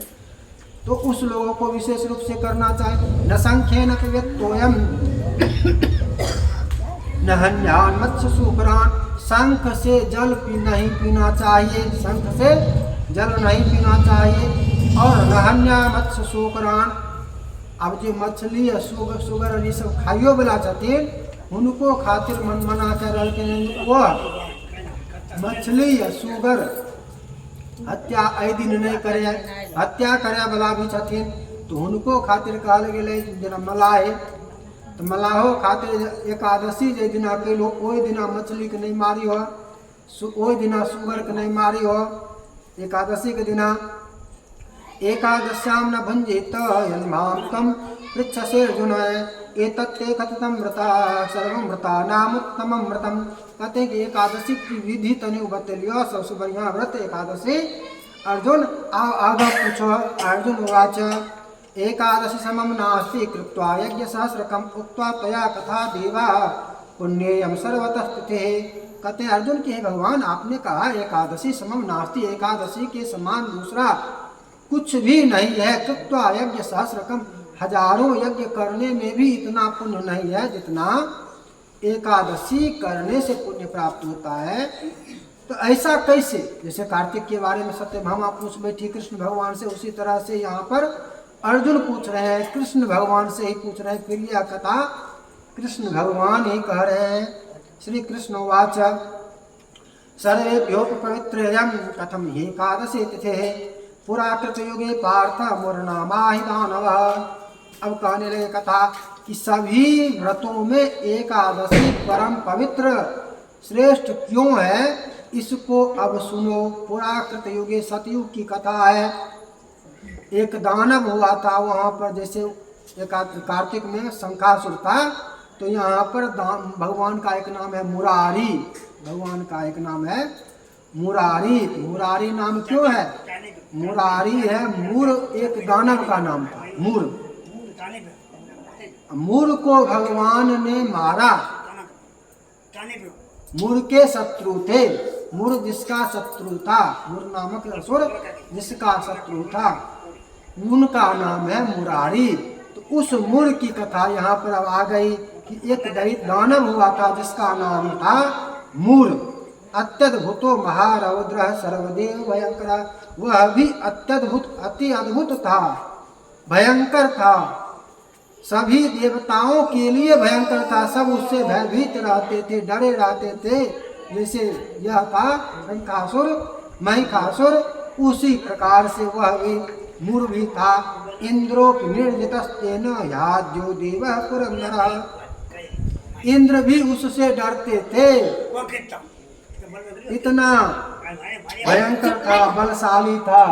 तो उस लोगों को विशेष रूप से करना चाहिए। न संख्येन व्यक्तोयम न हन्यान मत्स्य सूकरान, शंख से जल नहीं पीना चाहिए, शंख से जल नहीं पीना चाहिए। और नहन्या मत्स्य सूकरान, अब जो मछली सुगर ये सब खाइयो वाला छथिन उनको खातिर मन मना कर वो मछली या सुगर हत्या एहि दिन नहीं करे, हत्या करे वाला भी छथिन तो उनको खातिर कहल गेलै जेना मलाह, तो मलाहो खातिर एकादशी जे दिना कैलो ओहि दिना मछली के नहीं मारी हो, ओहि दिना सुगर के नहीं मारी हो। एकादशी के दिना एकादश्याम न भंजित यन्मांकम पृच्छसे अर्जुन एतत्ते कथितं व्रता सर्वं व्रता नाम उत्तमं व्रतम। कहते हैं कि एकादशी की विधि तने बतलियो सबसे बढ़िया व्रत एकादशी। अर्जुन आगे पूछो, अर्जुन उवाच एकादशी समम नास्ति कृत्वा यज्ञ सहस्रकम उक्त्वा तया कथा देवा पुण्येयम सर्वतः स्थितिः। कहते हैं अर्जुन के भगवान आपने कहा एकादशी समम नास्ति, एकादशी के समान दूसरा कुछ भी नहीं है। कृत्वा यज्ञ सहस्रकम, हजारों यज्ञ करने में भी इतना पुण्य नहीं है जितना एकादशी करने से पुण्य प्राप्त होता है। तो ऐसा कैसे, जैसे कार्तिक के बारे में सत्यभामा पूछ बैठी कृष्ण भगवान से, उसी तरह से यहाँ पर अर्जुन पूछ रहे हैं, कृष्ण भगवान से ही पूछ रहे हैं। फिर यह कथा कृष्ण भगवान ही कह रहे हैं। श्री कृष्ण वाच सर्वेभ्योपवित्रेयं कथम हि एकादशी तिथि पुराकृत युगे पार्थ मुरनामाहि दानवः। अब कहने लगे कथा कि सभी व्रतों में एकादशी परम पवित्र श्रेष्ठ क्यों है, इसको अब सुनो। पुराकृत युगे सतयुग की कथा है। एक दानव हुआ था वहाँ पर, जैसे एक कार्तिक में शंखासुर था, तो यहाँ पर भगवान का एक नाम है मुरारी, भगवान का एक नाम है मुरारी। मुरारी नाम क्यों है? मुरारी है, मूर एक दानव का नाम था। मूर को भगवान ने मारा, मूर के शत्रु थे, मूर जिसका शत्रु था, मूर नामक असुर जिसका शत्रु था, उनका नाम है मुरारी। तो उस मूर की कथा यहाँ पर अब आ गई कि एक दानव हुआ था जिसका नाम था मूर। अत्यद्भुतो महारौद्र सर्वदेव भयंकर, वह भी अत्यद्भुत अति अद्भुत था, भयंकर था, सभी देवताओं के लिए भयंकर था। सब उससे भयभीत रहते थे, डरे रहते थे। जैसे यह था शंखासुर महिषासुर, उसी प्रकार से वह भी मूर भी था। इंद्रोपि निर्जितस्तेन याज्यो देवः पुरंदरः, इंद्र भी उससे डरते थे, इतना भयंकर था, बलशाली था।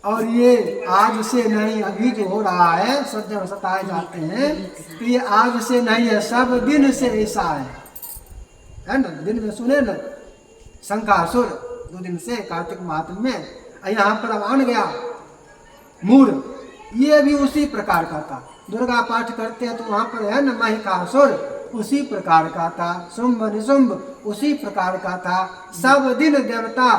और ये आज से नहीं, अभी जो हो रहा है सज्जन सताए जाते हैं, तो ये आज से नहीं है, सब दिन से ऐसा है ना। दिन में सुने ना शंखासुर, 2 दिन से कार्तिक माह में, यहाँ पर अब आन गया मूर, ये भी उसी प्रकार का था। दुर्गा पाठ करते हैं तो वहाँ पर है न महिषासुर, उसी प्रकार का था। शुंभ निशुंभ उसी प्रकार का था। सब दिन देवता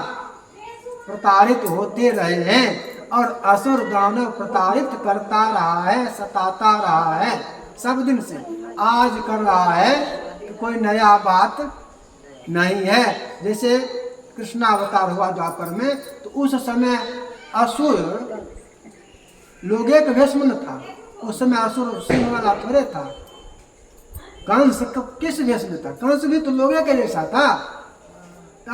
प्रताड़ित होते रहे हैं और असुर दानव प्रताड़ित करता रहा है, सताता रहा है सब दिन से। आज कर रहा है कि कोई नया बात नहीं है। जैसे कृष्णावतार हुआ द्वापर में, तो उस समय असुर लोगे के भेष में न था, उस समय असुर सिंह वाला थोड़े था। कंस किस भेष में था? कंस भी तो लोगे के जैसा था।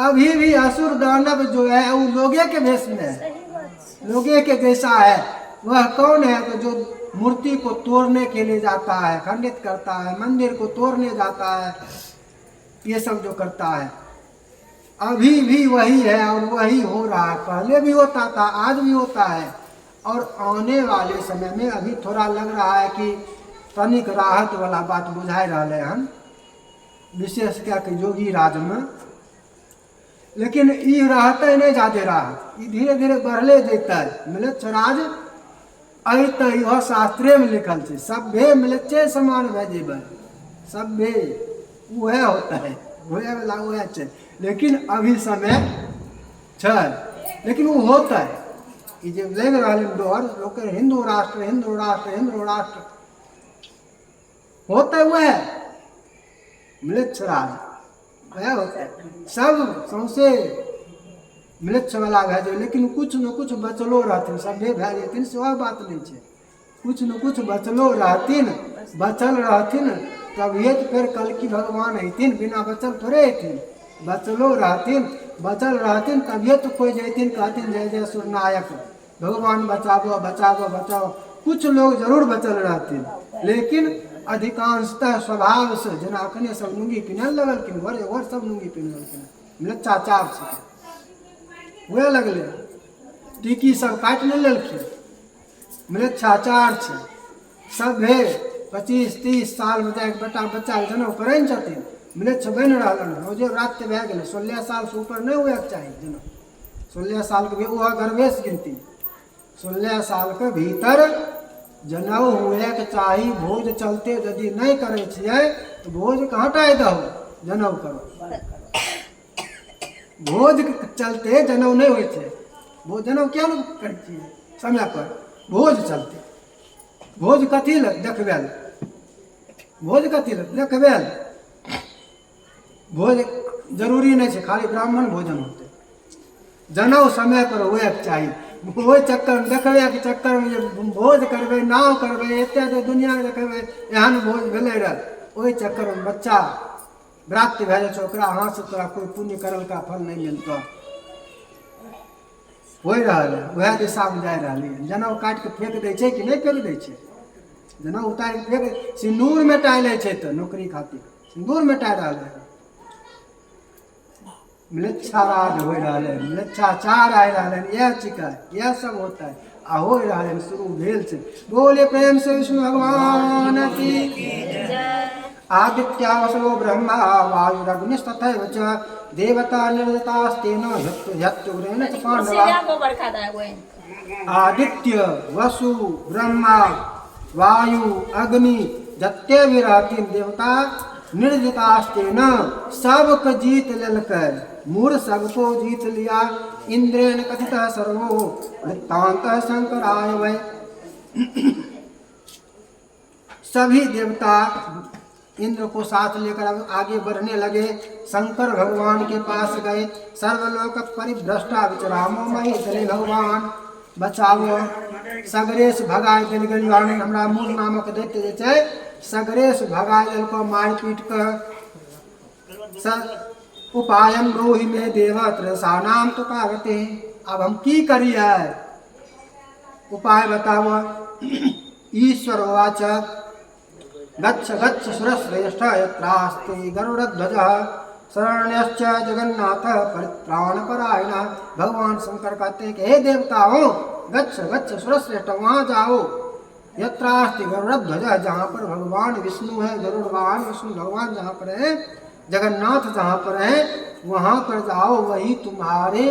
अभी भी असुर दानव जो है वो लोगे के भेष में है, लोगे के जैसा है। वह कौन है? तो जो मूर्ति को तोड़ने के लिए जाता है, खंडित करता है, मंदिर को तोड़ने जाता है, ये सब जो करता है अभी भी वही है और वही हो रहा है। पहले भी होता था, आज भी होता है, और आने वाले समय में अभी थोड़ा लग रहा है कि तनिक राहत वाला बात बुझाई रहे हैं, विशेष क्या कि योगी राज में। लेकिन ये रहते नहीं जाते रहा, ये धीरे धीरे बढ़ले जैते मिलत अत यह शास्त्रे में लिखल है, सभ्य मिलचे समान भेजेब, सभ्य वह होता है, वह वाला वह। लेकिन अभी समय है, लेकिन वो होता है, कि जब लग रहा डोर लोग हिंदू राष्ट्र हिंदू राष्ट्र हिंदू राष्ट्र होता हुआ है म्लेच्छ राज वह होता है सब सौंसे म्लेच्छ वाला भए जाए लेकिन कुछ न कुछ बचलो रहथिन सभे भए जेथिन सेहो बात नहीं छै कुछ न कुछ बचलो रहथिन बचल रहथिन तभिए तो फिर कल की भगवान अयथिन बिना बचल थोड़े अयथिन बचलो रहथिन बचल रहथिन तभिए तो कोई जयथिन कहथिन जय जय सूर्यनायक भगवान बचाबो बचाबो बचाओ कुछ लोग जरूर बचल रहथिन लेकिन अधिकांशतः स्वभाव से जेना अखने सब लुंगी पिन्हल लगलखिन घर सब लुंगी पिन्हलखिन म्लेच्छा चाप से हुए लगले टीकी सब काटि नहि लेलखिन म्लेच्छाचार छै सभे 25-30 साल में जाके बेटा बच्चा के जनउ करै न छथिन म्लेच्छ बनि रहलन रोजे रात भए गेलै 16 साल से ऊपर नहि हुएके चाही जनउ 16 साल के भी वह गर्भेश गिनती 16 साल के भीतर जनउ हुएके चाही भोज चलते यदि नहीं करै छियै तो भोज के हटाय दहो जनउ करो भोज के चलते जनउ नहीं होइ छै वो जनउ क्या लोग करै छियै समय पर भोज चलते भोज कथी लए देखबै भोज कथी लए देखबै भोज जरूरी नहीं छै खाली ब्राह्मण भोजन होते जनउ समय पर हुएके चाही ओहि चक्कर में देखबै के चक्कर में जे भोज करबै नाव करबै एते तो दुनिया देखबै एहन भोज भेलै रह ओहि चक्कर में बच्चा व्रात्य भए जाइ छै ओकरा हाथ से तोरा कोई पुण्य करल का फल नहीं मिलतो हो रहल है वह दिशा में जा रही है जनउ काट के फेंक दै छै कि नहीं फेंक दै छै जनउ उतार के फेंक सिंदूर मेटा लै छै तो नौकरी खातिर सिंदूर मेटा रहल है म्लेच्छा राज हो रहा है म्लेच्छाचार आ रहा है यह चिका यह सब होता है आ हो रहा है शुरू भेल से बोले प्रेम से विष्णु भगवान की आदित्या वसो ब्रह्मा वायुरग्निस्तथैव च देवता निर्दितास्तेन ह्यत्युग्रेण च पांडवा आदित्य वसु ब्रह्मा वायु अग्नि जत्ते भी रहती देवता निर्जितास्तेन सबक जीत लेलकै मूर सबको जीत लिया इंद्रेण कथितः सर्वो वृत्तांतः शंकराय वै सभी देवता इंद्र को साथ लेकर आगे बढ़ने लगे शंकर भगवान के पास गए सर्वलोक परिभ्रष्टा विचरामो मही चले भगवान बचाओ सगरेश भगाय देल गेल हमरा मूल नामक दैत्य जे छै सगरेश भगाय देलको मार पीट के उपायम ब्रूहि में देव त्रसानाम तो कागते अब हम की करिए उपाय बताओ ईश्वर वाच गच्छ गच्छ सुरश्रेष्ठ यत्रास्ति गरुड़ध्वजः शरण्यश्च जगन्नाथ परित्राणपरायण भगवान शंकर कहते हैं कि हे देवताओं गच्छ गच्छ सुरश्रेष्ठ वहाँ जाओ यत्रास्ति गरुड़ध्वजः जहाँ पर भगवान विष्णु है गरुड़वाहन विष्णु भगवान जहाँ पर है जगन्नाथ जहाँ पर है वहाँ पर जाओ वही तुम्हारे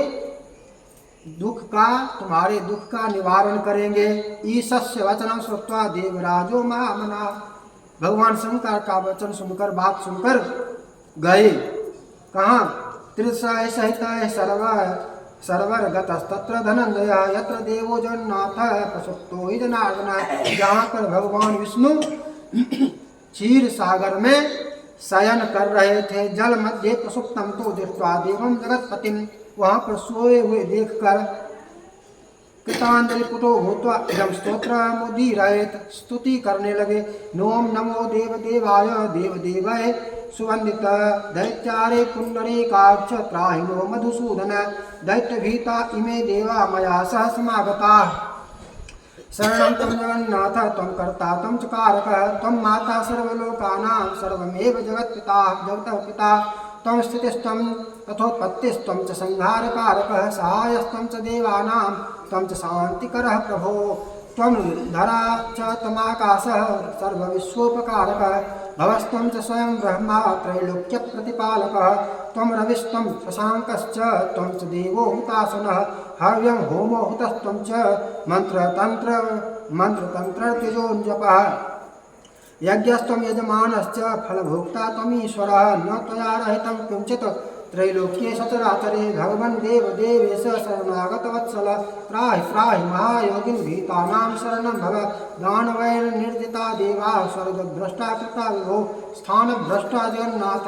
दुख का निवारण करेंगे ईशस्य वचनम श्रुत्वा देवराजो महामना भगवान शंकर का वचन सुनकर बात सुनकर गए कहाँ त्रिशय सहित सर्वर गतस्तत्र धनंजय यत्र देवो जगन्नाथ प्रसुप्तो ही जनार्दन जहाँ पर भगवान विष्णु क्षीर सागर में शयन कर रहे थे जल मध्य प्रसुप्तम तो दृष्ट्वा देवम जगतपतिम वहाँ पर सोए हुए देखकर कृतांजलि पुटो भूत्वा इदम स्तोत्र मुदीरयेत स्तुति करने लगे नोम नमो देव देवाय देव देवाय सुवंदित दैत्यारे पुंडरीकाक्ष त्राहिनो मधुसूदन दैत्य भीता इमे देवा मया सह समागता शरणं त्वं जगन्नाथ त्वं कर्ता त्वं च कारकः त्वं माता सर्वलोकानां सर्वमेव जगत्पिता जगतः पिता त्वं स्थितिस्त्वं तथोत्पत्तिस्त्वं च संहारकारकः सहायस्त्वं च देवानां त्वं च शान्तिकरः प्रभो त्वं धरा च तमाकाशः सर्वविश्वोपकारकः भवस्त्वं च स्वयं ब्रह्मा त्रैलोक्यप्रतिपालकः त्वं रविस्त्वं शशाङ्कश्च त्वं च देवो हुतासनः हव्यं होमो हुतस्त्वं च मन्त्रतन्त्रतेजोञ्जपः यज्ञस्त्वं यजमानश्च फलभोक्ता त्वमीश्वरः न त्वया रहितं किञ्चित् त्रैलोक्ये सचराचरे भगवन् देव देवेश शरणागत वत्सल त्राहि त्राहि महायोगिन भीतानां शरणं भव दानवैर्निर्जिता देवा स्वर्गभ्रष्टा कृता विभो स्थानभ्रष्टा जगन्नाथ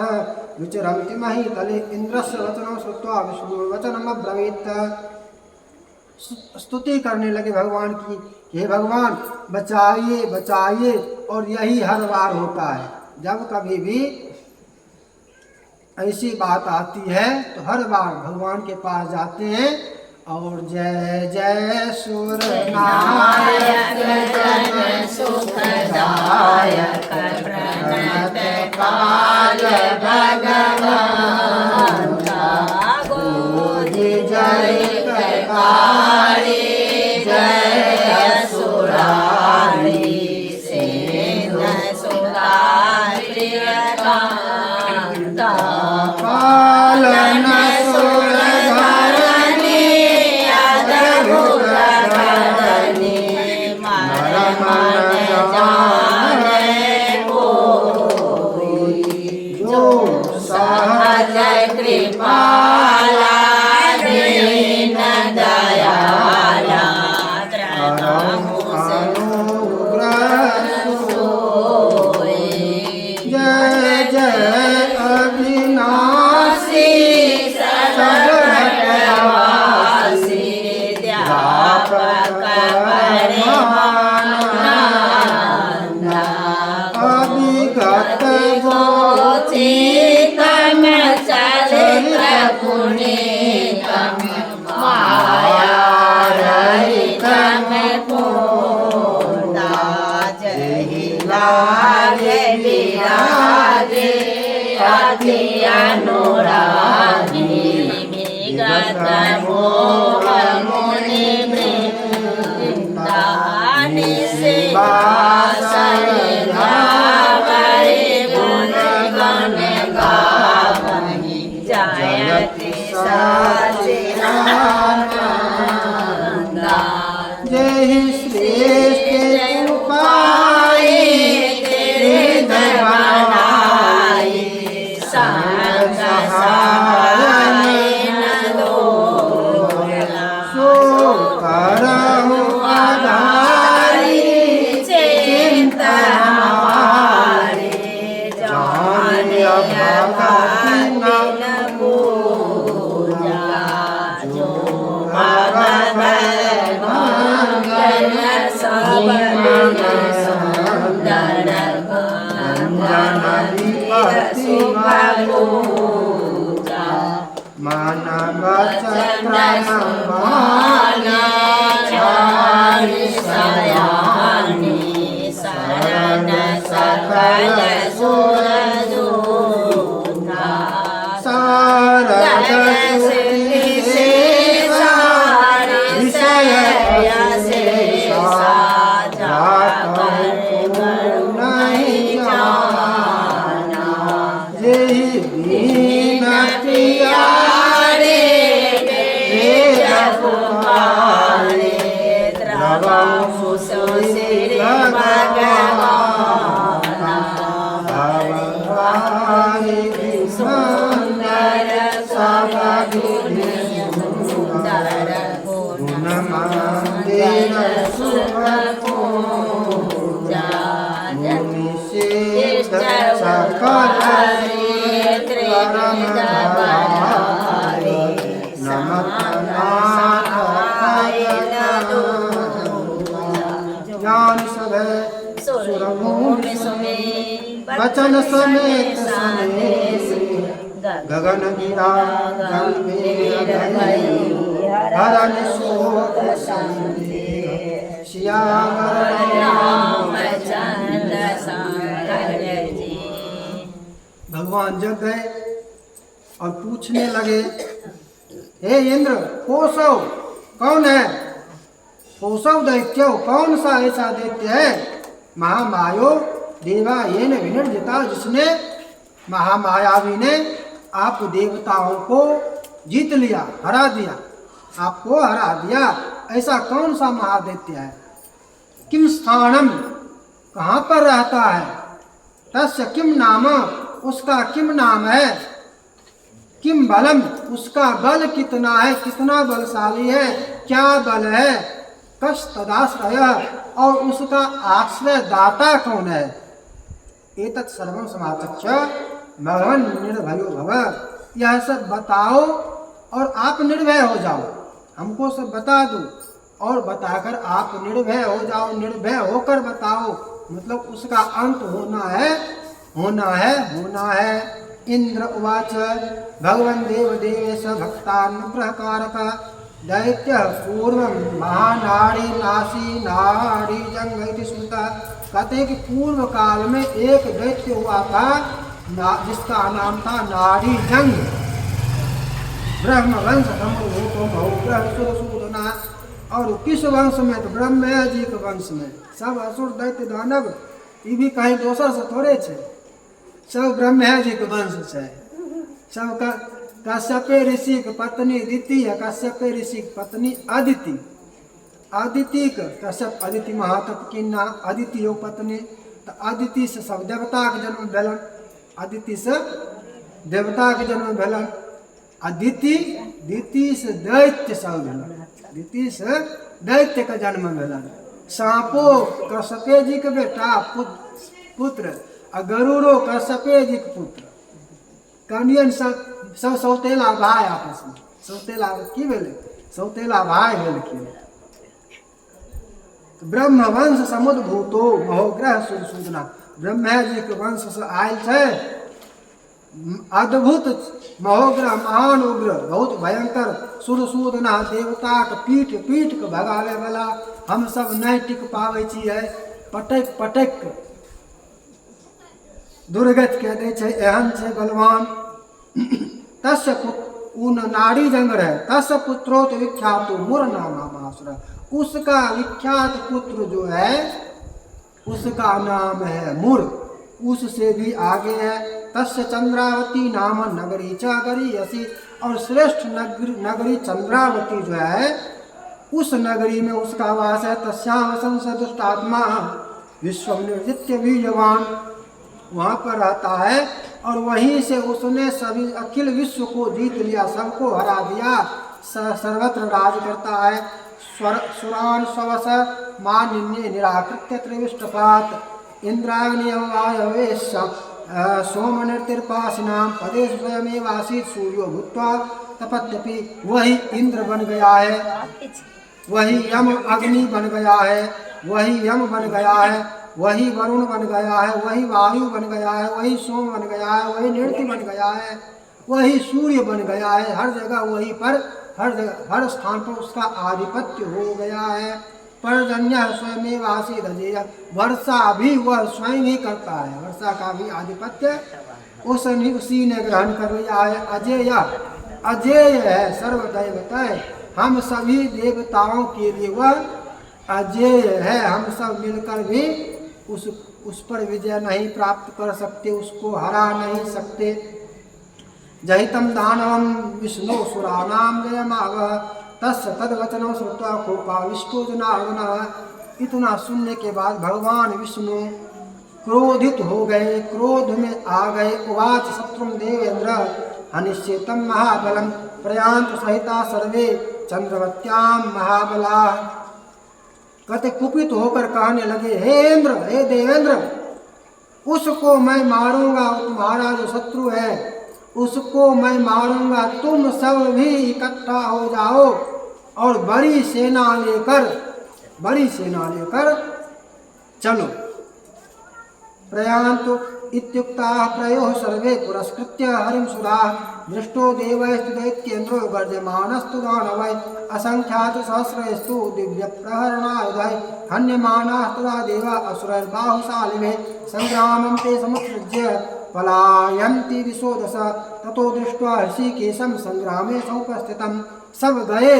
विचरन्ति महीतले इन्द्रस्य वचनं श्रुत्वा विष्णुर्वचनमब्रवीत्। स्तुति करने लगे भगवान की, हे भगवान बचाइए बचाइए। और यही हर बार होता है, जब कभी भी ऐसी बात आती है तो हर बार भगवान के पास जाते हैं और जय जय सुर नायक जन सुखदायक प्रणत काल भगवान गोदी जय कारी जय असुरारी सेन सुरारी पालन सुर धरनी अद्भुत धरनी नर मन जाने कोई जो सहज कृपाला दीन दयाला अनुग्रह सोई जय जय अविनाशी सदघटवासी व्यापक परिमाण अभिगत गोचितम चरित्र पुनीतम माया रहितम पूर्णा जहि लागे विराजे अति अनुरागी विगत मोह मुनि वृंदानि सेवासरि धावरि गुण गण गावहि जयति सच्चिदानंदा। जय श्रेष्ठ उपाय तेरे दरबार सहाय न दोला सो करहु आधारी चिंतन हमारे जान भगति न पूजा जो भगवत मंगल सब सुंदर मानव चक्रमानी शरण सकल सुरदूता सारद विषय नहीं जाना जय बीनतियारे वेद पुकारे द्रवहु सुशिर भगवाना भगवानी सुंदर सब गुण सुंदर गुण मंदिर शुभ पूजा मुनि सिद्ध सकल ज्ञान सब सुरभूमि वचन समेत सनेश गगन गिरा गंभीर हरण शोक श्याम रामचंद्र शंकर जी। भगवान जग गए और पूछने लगे, हे इंद्र कोसव कौन है? कोसव दैत्यो कौन सा ऐसा दैत्य है? महामायो देवा येन विनिर्जिता, जिसने महामायावी ने आप देवताओं को जीत लिया, हरा दिया, आपको हरा दिया। ऐसा कौन सा महादैत्य है? किम स्थानम, कहाँ पर रहता है? तस्य किम नाम, उसका किम नाम है? किम बलम, उसका बल कितना है, कितना बलशाली है, क्या बल है। कश तदाश्रय, और उसका आश्रय दाता कौन है। एतत् सर्वं समाचक्ष्य भगवन् निर्भयो भव, यह सब बताओ और आप निर्भय हो जाओ, हमको सब बता दो और बताकर आप निर्भय हो जाओ, निर्भय होकर बताओ, मतलब उसका अंत होना है, होना है, होना है। इंद्र उवाच भगवन् देवदेवेश भक्तानुग्रहकारक दैत्य पूर्व महानाड़ी नासी नाड़ी जंग इति स्मृतः। कहते हैं कि पूर्व काल में एक दैत्य हुआ था जिसका नाम था नाड़ी जंग। ब्रह्म वंश सूदना, और किस वंश में, तो ब्रह्म जी के वंश में। सब असुर दैत्य दानव ये भी कहीं दोसर से थोड़े छे, सब ब्रह्म जी के वंश है। सब कश्यप ऋषि के पत्नी दिति है, कश्यप ऋषि की पत्नी अदिति, अदिति के कश्यप अदिति महातप की ना अदिति हो पत्नी, तो अदिति से सब देवता के जन्म भेलन, अदिति से देवता के जन्म भेलन, अदिति दिति से दैत्य सब भेलन, दिति से दैत्य का जन्म भेलन। सांपो कश्यपे जी के बेटा पुत्र, आ गरुड़ो कश्यपे जी के पुत्र, कनियन सब सौतेला भाई आपस में, सौतेला की भेले, सौतेला भाई भेलखिन। ब्रह्म वंश समुद्भूतो महोग्रह सूदना, ब्रह्मा जी के वंश से आयल है अद्भुत महोग्रह, महान उग्र, बहुत भयंकर सूदना, देवता के पीठ पीठ के भगावे वाला, हम सब नहीं टिक पावे छियै, पटक पटक दुर्गत कह दे छै, एहन छै बलवान। तस्य उन नाड़ी जंग रहे, तस्य पुत्रोत विख्यात मुर नामासुर, उसका विख्यात पुत्र जो है उसका नाम है मुर, उससे भी आगे है। तस्य चंद्रावती नाम नगरी चागरी यसी, और श्रेष्ठ नगरी चंद्रावती जो है उस नगरी में उसका वास है। तस्याम संसदुष्ट आत्मा विश्व निर्जित्य वीर्यवान, वहाँ पर रहता है और वहीं से उसने सभी अखिल विश्व को जीत लिया, सबको हरा दिया, सर्वत्र राज करता है। सुरान स्वस मानिन्ये निराकृत्य त्रिविष्टपात इंद्राग्नियवेश सोम निर्तिर्पासिनाम पदेश स्वयमेवासीत सूर्यो भूत्वा तपत्यपि, वही इंद्र बन गया है, वही यम अग्नि बन गया है, वही यम बन गया है, वही वरुण बन गया है, वही वायु बन गया है, वही सोम बन गया है, वही नृत्य बन गया है, वही सूर्य बन गया है। हर जगह वही पर, हर जगह हर स्थान पर उसका आधिपत्य हो गया है। पर्जन्य स्वयं आसीत अजेय, वर्षा भी वह स्वयं ही करता है, वर्षा का भी आधिपत्य उसी ने ग्रहण कर लिया है। अजेय अजेय है, सर्वदैवतः, हम सभी देवताओं के लिए वह अजेय है, हम सब मिलकर भी उस पर विजय नहीं प्राप्त कर सकते, उसको हरा नहीं सकते। जहितम दानवम विष्णु सुरानाम जयमावह तस्य तद्वचनं श्रुत्वा कोपाविष्टो जनार्दनः। इतना सुनने के बाद भगवान विष्णु क्रोधित हो गए, क्रोध में आ गए। उवाच शत्रुं देवेन्द्र हनिष्येतं महाबलं प्रयान्त सहिता सर्वे चंद्रवत्यां महाबला। कहते कुपित होकर कहने लगे, हे इंद्र, हे देवेंद्र, उसको मैं मारूंगा, तुम्हारा जो शत्रु है उसको मैं मारूंगा, तुम सब भी इकट्ठा हो जाओ और बड़ी सेना लेकर चलो। प्रयान्तु इत्युक्ताः प्रयोः सर्वे पुरस्कृत्य हरिं सुराः दृष्टो देवैस्तु दैत्येन्द्रो गर्जमानस्तु दानवैः असंख्यात सहस्रैस्तु दिव्यप्रहरणायुधैः हन्यमानास्तदा देवा असुरैर्बाहुशालिनैः संग्रामं ते समुत्सृज्य पलायन्ति दिशो दश। ततो दृष्ट्वा ऋषिकेशं संग्रामे समुपस्थितं। सब गए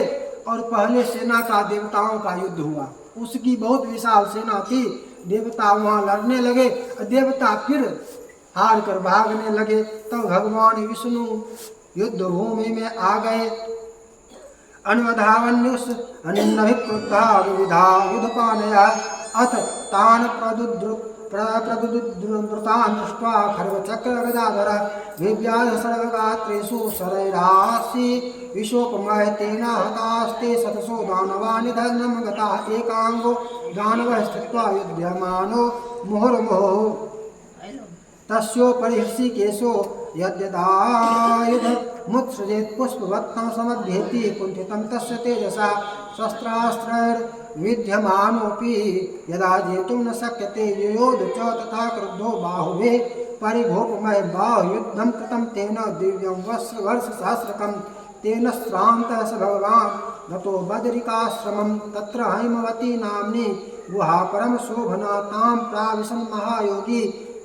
और पहले सेना का देवताओं का युद्ध हुआ, उसकी बहुत विशाल सेना थी, देवता वहाँ लड़ने लगे, देवता फिर हार कर भागने लगे। तब भगवान विष्णु युद्ध भूमि में आ गए। अन्वधावन्युष अनिन्नभिक्रुद्धः विविधा युद्धपानयः अथ तान् प्रदुद्रुतान् दृष्ट्वा खड्गचक्रगदाधर दिव्यासर्वगात्रेषु शरैरासि विशोपमय तेन हतास्ते शतशो दानवा निधनं गता एकांगो दानवः स्थित्वा युध्यमानो मुहुर्मुहुः तस्योपरि हृषिकेशो यद्यदायुधमुत्सृजेत् पुष्पवत्तं समभ्येति कुण्ठितं तस्य तेजसा शस्त्रास्त्रैर्विध्यमानोऽपि यदा जेतुं न शक्यते युयोध च तथा क्रुद्धो बाहुभिः परिभोपमयबाहुयुद्धं कृतं तेन दिव्यं वर्षसहस्रकं तेन श्रान्तः स भगवान् गतो बदरिकाश्रमं तत्र हैमवती नाम्नी गुहा परमशोभना तां प्राविशन् महायोगी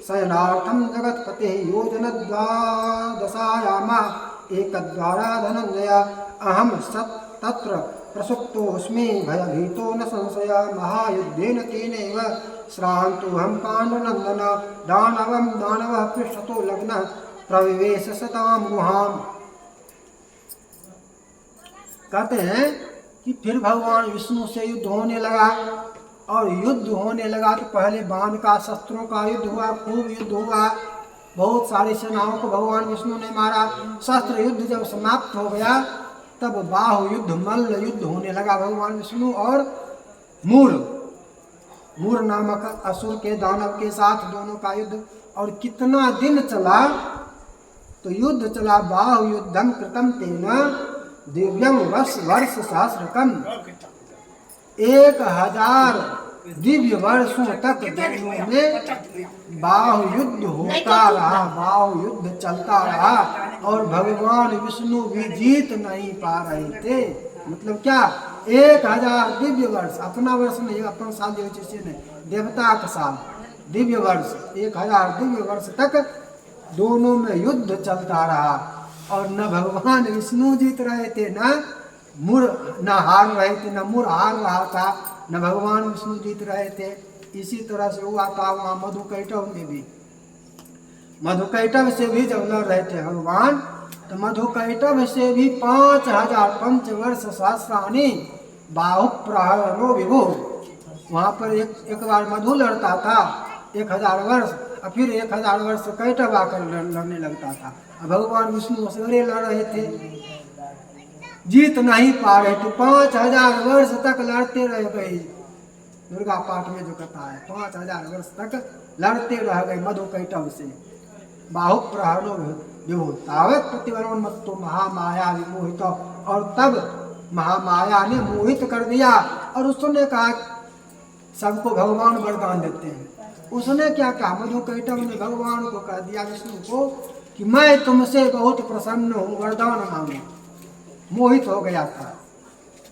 शयनार्थं जगत्पतेः योजनद्वादशायामा एकद्वारा धनञ्जय अहं तत्र प्रसुप्तोऽस्मि भयभीतो न संशय महायुद्धेन तेनैव श्रान्तोऽहं पाण्डुनन्दन दानवः पृष्ठतो लग्नः प्रविवेश सतां गुहाम्। कहते हैं कि फिर भगवान विष्णु से युद्ध होने लगा और युद्ध होने लगा तो पहले बाण का शस्त्रों का युद्ध हुआ, खूब युद्ध हुआ, बहुत सारी सेनाओं को भगवान विष्णु ने मारा। शस्त्र युद्ध जब समाप्त हो गया तब बाहु युद्ध मल्ल युद्ध होने लगा भगवान विष्णु और मूर नामक असुर के दानव के साथ दोनों का युद्ध। और कितना दिन चला तो युद्ध चला बाहु युद्धम कृतम तेन दिव्यम वर्ष सहस्रकम 1000 दिव्य वर्षों तक दोनों में बाहु युद्ध होता रहा, बाहु युद्ध चलता रहा और भगवान विष्णु भी जीत नहीं पा रहे थे। मतलब क्या 1000 दिव्य वर्ष, अपना वर्ष नहीं, अपना साल जो नहीं, देवता का साल दिव्य वर्ष 1000 दिव्य वर्ष तक दोनों में युद्ध चलता रहा और न भगवान विष्णु जीत रहे थे न हार रहे थे, न मुर हार रहा था, न भगवान विष्णु जीत रहे थे। इसी तरह से हुआ था वहाँ मधुकैटव में भी। मधुकैटव से भी जब लड़ रहे थे भगवान तो मधुकैटव से भी 5000 पंचवर्ष सहस्राणि बाहु प्रहरो विभु। वहाँ पर एक बार मधु लड़ता था 1000 वर्ष और फिर 1000 वर्ष कैटव आकर लड़ने लगता था। भगवान विष्णु असुरे लड़ रहे थे, जीत नहीं पा रहे थे, 5000 वर्ष तक लड़ते रह गए। दुर्गा पाठ में जो कथा है 5000 वर्ष तक लड़ते रह गए मधुकैटव से। बाहु प्रहरो विभु तावत प्रतिवरोन्मत्तो महामाया विमोहित। और तब महामाया ने मोहित कर दिया और उसने कहा सबको भगवान वरदान देते हैं। उसने क्या कहा, मधुकैटव ने भगवान को कह दिया विष्णु को कि मैं तुमसे बहुत प्रसन्न हूँ, वरदान मांगो। मोहित हो गया था।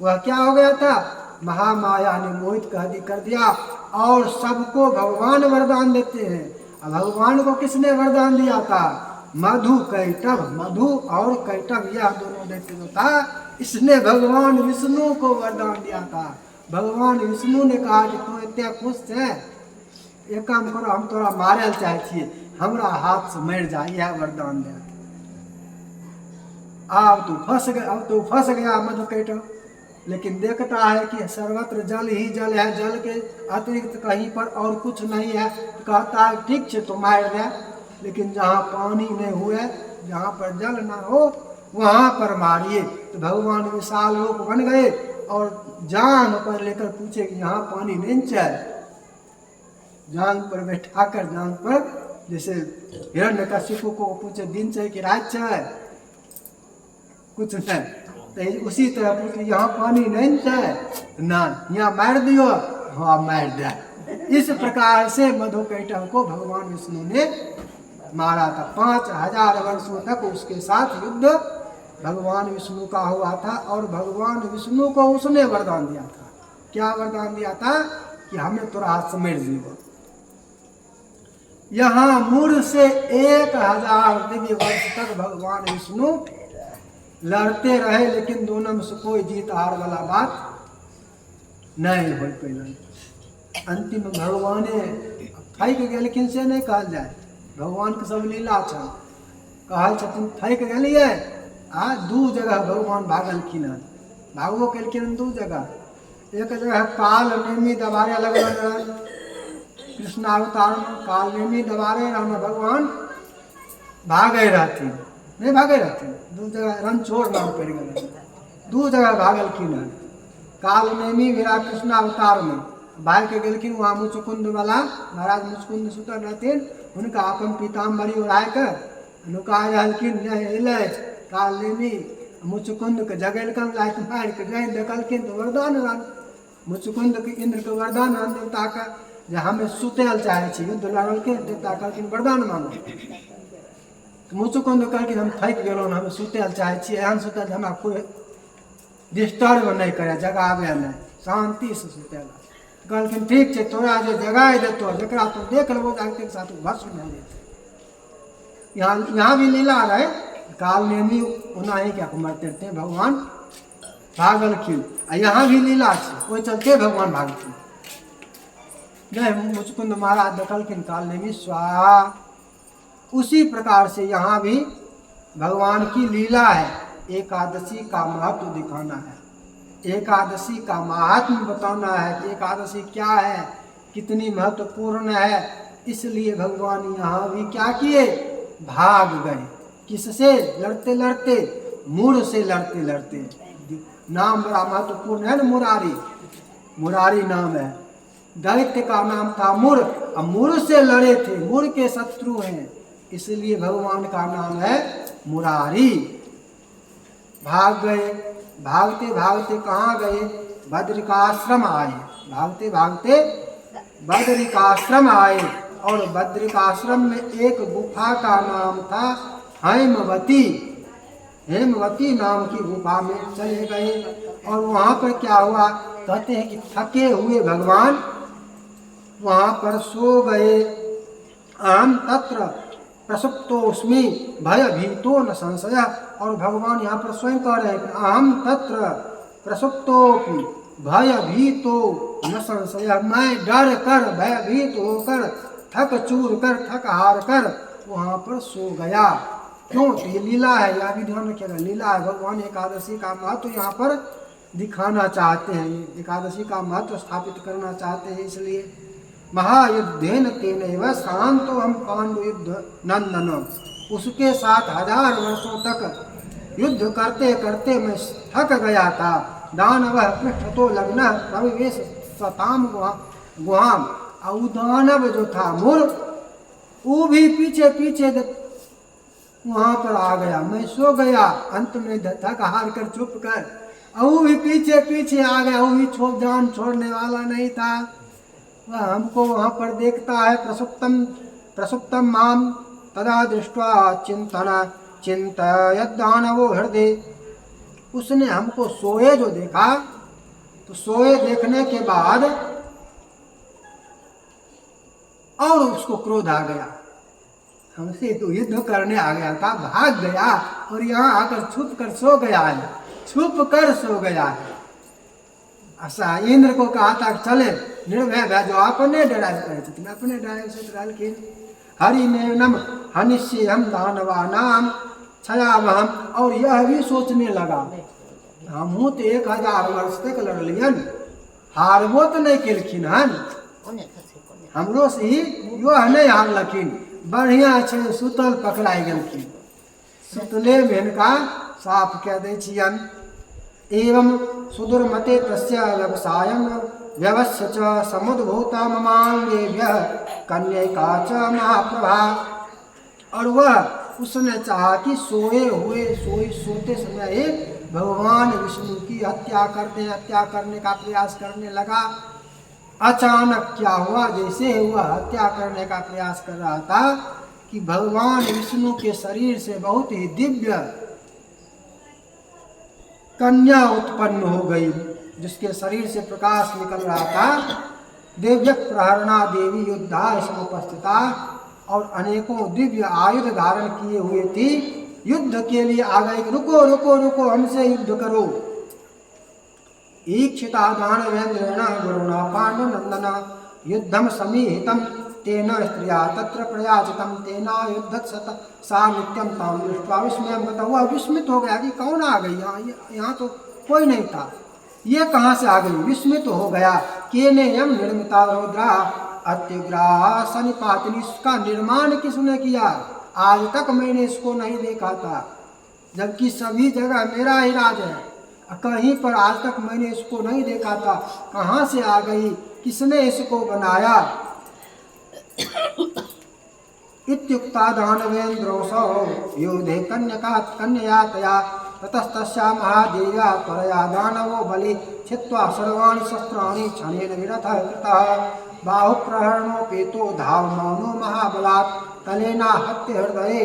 वह क्या हो गया था, महामाया ने मोहित कर दिया और सबको भगवान वरदान देते हैं। अब भगवान को किसने वरदान दिया था, मधुकैटव। मधु और कैटव यह दोनों दैत्य जो था इसने भगवान विष्णु को वरदान दिया था। भगवान विष्णु ने कहा कि तू इतना खुश है, एक काम करो, हम तोरा मारे चाहे छिए, हमरा हाथ से मर जा, यह वरदान दिया। अब तू फंस गया मधुकैटव। लेकिन देखता है कि सर्वत्र जल ही जल है, जल के अतिरिक्त कहीं पर और कुछ नहीं है। तो कहता है ठीक है तो मार दे, लेकिन जहाँ पानी नहीं हुए, जहाँ पर जल ना हो वहाँ पर मारिए। तो भगवान विशाल रूप बन गए और जान पर लेकर पूछे कि यहाँ पानी नहीं चाहिए, जान पर बैठाकर, जान पर जैसे हिरण्यकशिपु को पूछे दिन चाहिए कि रात चाहिए, कुछ नहीं। तो उसी तरह पूछे यहाँ पानी नहीं चाहिए ना, यहाँ मार दियो, हाँ मार दिया। इस प्रकार से मधुकैटव को भगवान विष्णु ने मारा था। 5000 वर्षों तक उसके साथ युद्ध भगवान विष्णु का हुआ था और भगवान विष्णु को उसने वरदान दिया था। क्या वरदान दिया था कि हमें तोरा हाथ से मार दियो। यहाँ मूर से 1000 दिव्य वर्ष तक भगवान विष्णु लड़ते रहे, लेकिन दोनों में से कोई जीत हार वाला बात नहीं हो पाई। अंतिम भगवान थक गेलखिन से नहीं कहल जाए, भगवान के सब लीला छन। कहल छथिन थक गेलिए, 2 जगह भगवान भागलखिन हन, भागबो केलखिन 2 जगह। एक जगह काल नेमी दबारे अलग अलग कृष्णावतार में काल नेमी दबारे राम भगवान भागे रहथिन नहीं भागे रहथिन दू जगह रणछोड़ नाम पड़ गए दू जगह भागल की न काल नेमी मेरा कृष्णावतार में भाग के गेलखिन वहाँ मुचकुंद वाला महाराज मुचकुंद सुतल रहथिन उनका अपन पीताम्बरी ओढ़ाय कर नुका रहलखिन अयलै काल नेमी मुचकुंद के जगेलकन लाइट मारि के जहन देखलखिन तो वरदान रान मुचकुंद के इंद्र के वरदान रान देवता के जे हमें सुतल चाहे छी युद्ध लड़लखिन देवता कहलखिन वरदान मांगो मुचकुंद कहलखिन हम थक गेलहुँ हमें सुतल चाहे छी एहन सुतल जे हमरा कोई डिस्टर्ब नहीं करे जगावे नहीं शांति से सुतल कहलखिन ठीक छै तोरा जे जगाए देतो जकरा तू देख लेबो जाके साथ भस्म भऽ जेतै यहाँ भी लीला रहे काल नेमी ओनाही क्या मरते थे भगवान भागलखिन यहाँ भी लीला छै ओहि चलते भगवान भागलखिन जय मुचकुंद महाराज देखलखिन काल नेमी स्वाहा उसी प्रकार से यहाँ भी भगवान की लीला है एकादशी का महत्व दिखाना है एकादशी का महात्म्य बताना है कि एकादशी क्या है कितनी महत्वपूर्ण है इसलिए भगवान यहाँ भी क्या किए भाग गए किससे लड़ते लड़ते मूढ़ से लड़ते लड़ते नाम बड़ा महत्वपूर्ण है ना मुरारी मुरारी नाम है दैत्य का नाम था मूढ़ अब मूढ़ से लड़े थे मूढ़ के शत्रु हैं इसलिए भगवान का नाम है मुरारी भाग गए भागते भागते कहाँ गए बद्रिकाश्रम आए भागते भागते बद्रिकाश्रम आए और बद्रिकाश्रम में एक गुफा का नाम था हेमवती हेमवती नाम की गुफा में चले गए और वहाँ पर क्या हुआ कहते हैं कि थके हुए भगवान वहाँ पर सो गए अहम तत्र प्रसुप्तोस्मि भयभीतो न संशय और भगवान यहाँ पर स्वयं कह रहे हैं कि अहम तत्र प्रसुप्तोपि भयभीतो न संशय मैं डर कर भयभीत होकर थक चूर कर थक हार कर वहाँ पर सो गया क्यों तो ये लीला है यह भी ध्यान रखिएगा लीला है भगवान एकादशी का महत्व यहाँ पर दिखाना चाहते हैं एकादशी का महत्व स्थापित करना चाहते हैं इसलिए महायुद्धेन तेनैव शांतो हम पांडु युद्ध नंदन उसके साथ 1000 वर्षों तक युद्ध करते करते मैं थक गया था दानव पृष्ठतो लग्न प्रविवेश सताम गुहाम और दानव जो था मूर वो भी पीछे पीछे वहाँ पर आ गया मैं सो गया अंत में थक हार कर चुप कर वो भी पीछे पीछे आ गया वो भी जान छोड़ने वाला नहीं था वह हमको वहाँ पर देखता है प्रसुप्तम माम तदा दृष्ट्वा चिंतन चिंतयद्दानवो हृदय उसने हमको सोए जो देखा तो सोए देखने के बाद और उसको क्रोध आ गया हमसे तो युद्ध करने आ गया था भाग गया और यहाँ आकर छुप कर सो गया है छुप कर सो गया है ऐसा इंद्र को कहा था चले निर्भय भय जो अपने डराए करे अपने डराए से डरालखिन हरि नम हनिष्य हम दानवा नाम छयावहम और यह भी सोचने लगा हम तो 1000 वर्ष तक लड़लियन हारबो तो नहीं केलखिन हन हमरो से ही यो नहीं हारलखिन बढ़िया छै सुतल पकड़ाई गेलखिन सुतले में इनका साफ कह दै छियन एवं सुदुर्मते तस्य व्यवसायं व्यवस्य च समुद्भूता ममांगेभ्यः कन्यका च महाप्रभा और वह उसने चाहा कि सोते समय एक भगवान विष्णु की हत्या करने का प्रयास करने लगा अचानक क्या हुआ जैसे वह हत्या करने का प्रयास कर रहा था कि भगवान विष्णु के शरीर से बहुत ही दिव्य कन्या उत्पन्न हो गई जिसके शरीर से प्रकाश निकल रहा था दिव्य प्रहरणा देवी युद्धा समुपस्थिता और अनेकों दिव्य आयुध धारण किए हुए थी युद्ध के लिए आ गए रुको रुको रुको हमसे युद्ध करो ईक्षिता दानवेन्द्रेण गुरुणा पांडुनंदन युद्धम समीहितम तेन स्त्रिया तत्र प्रयाचितम तेना युद्धत सा नित्यम ताम दृष्ट्वा विस्मयं गता हुआ विस्मित हो गया कि कौन आ गई यहाँ तो कोई नहीं था ये कहाँ से आ गई? विस्मित हो गया। केने यम निर्मिता रौद्रा अत्युग्रा सनिपातिनी, इसका निर्माण किसने किया? आज तक मैंने इसको नहीं देखा था, जबकि सभी जगह मेरा ही राज है, कहीं पर आज तक मैंने इसको नहीं देखा था। कहाँ से आ गई? किसने इसको बनाया? इत्युक्ता दानवेन्द्रोऽसौ युधे कन्यया तया ततस्तस्या महादेव्या त्वरया दानवो बलि छित्त्वा सर्वाणि शस्त्राणि क्षणेन विरथः कृतः। बाहुप्रहरणोपेतो धावमानो महाबलात् तलेना हत्य हृदये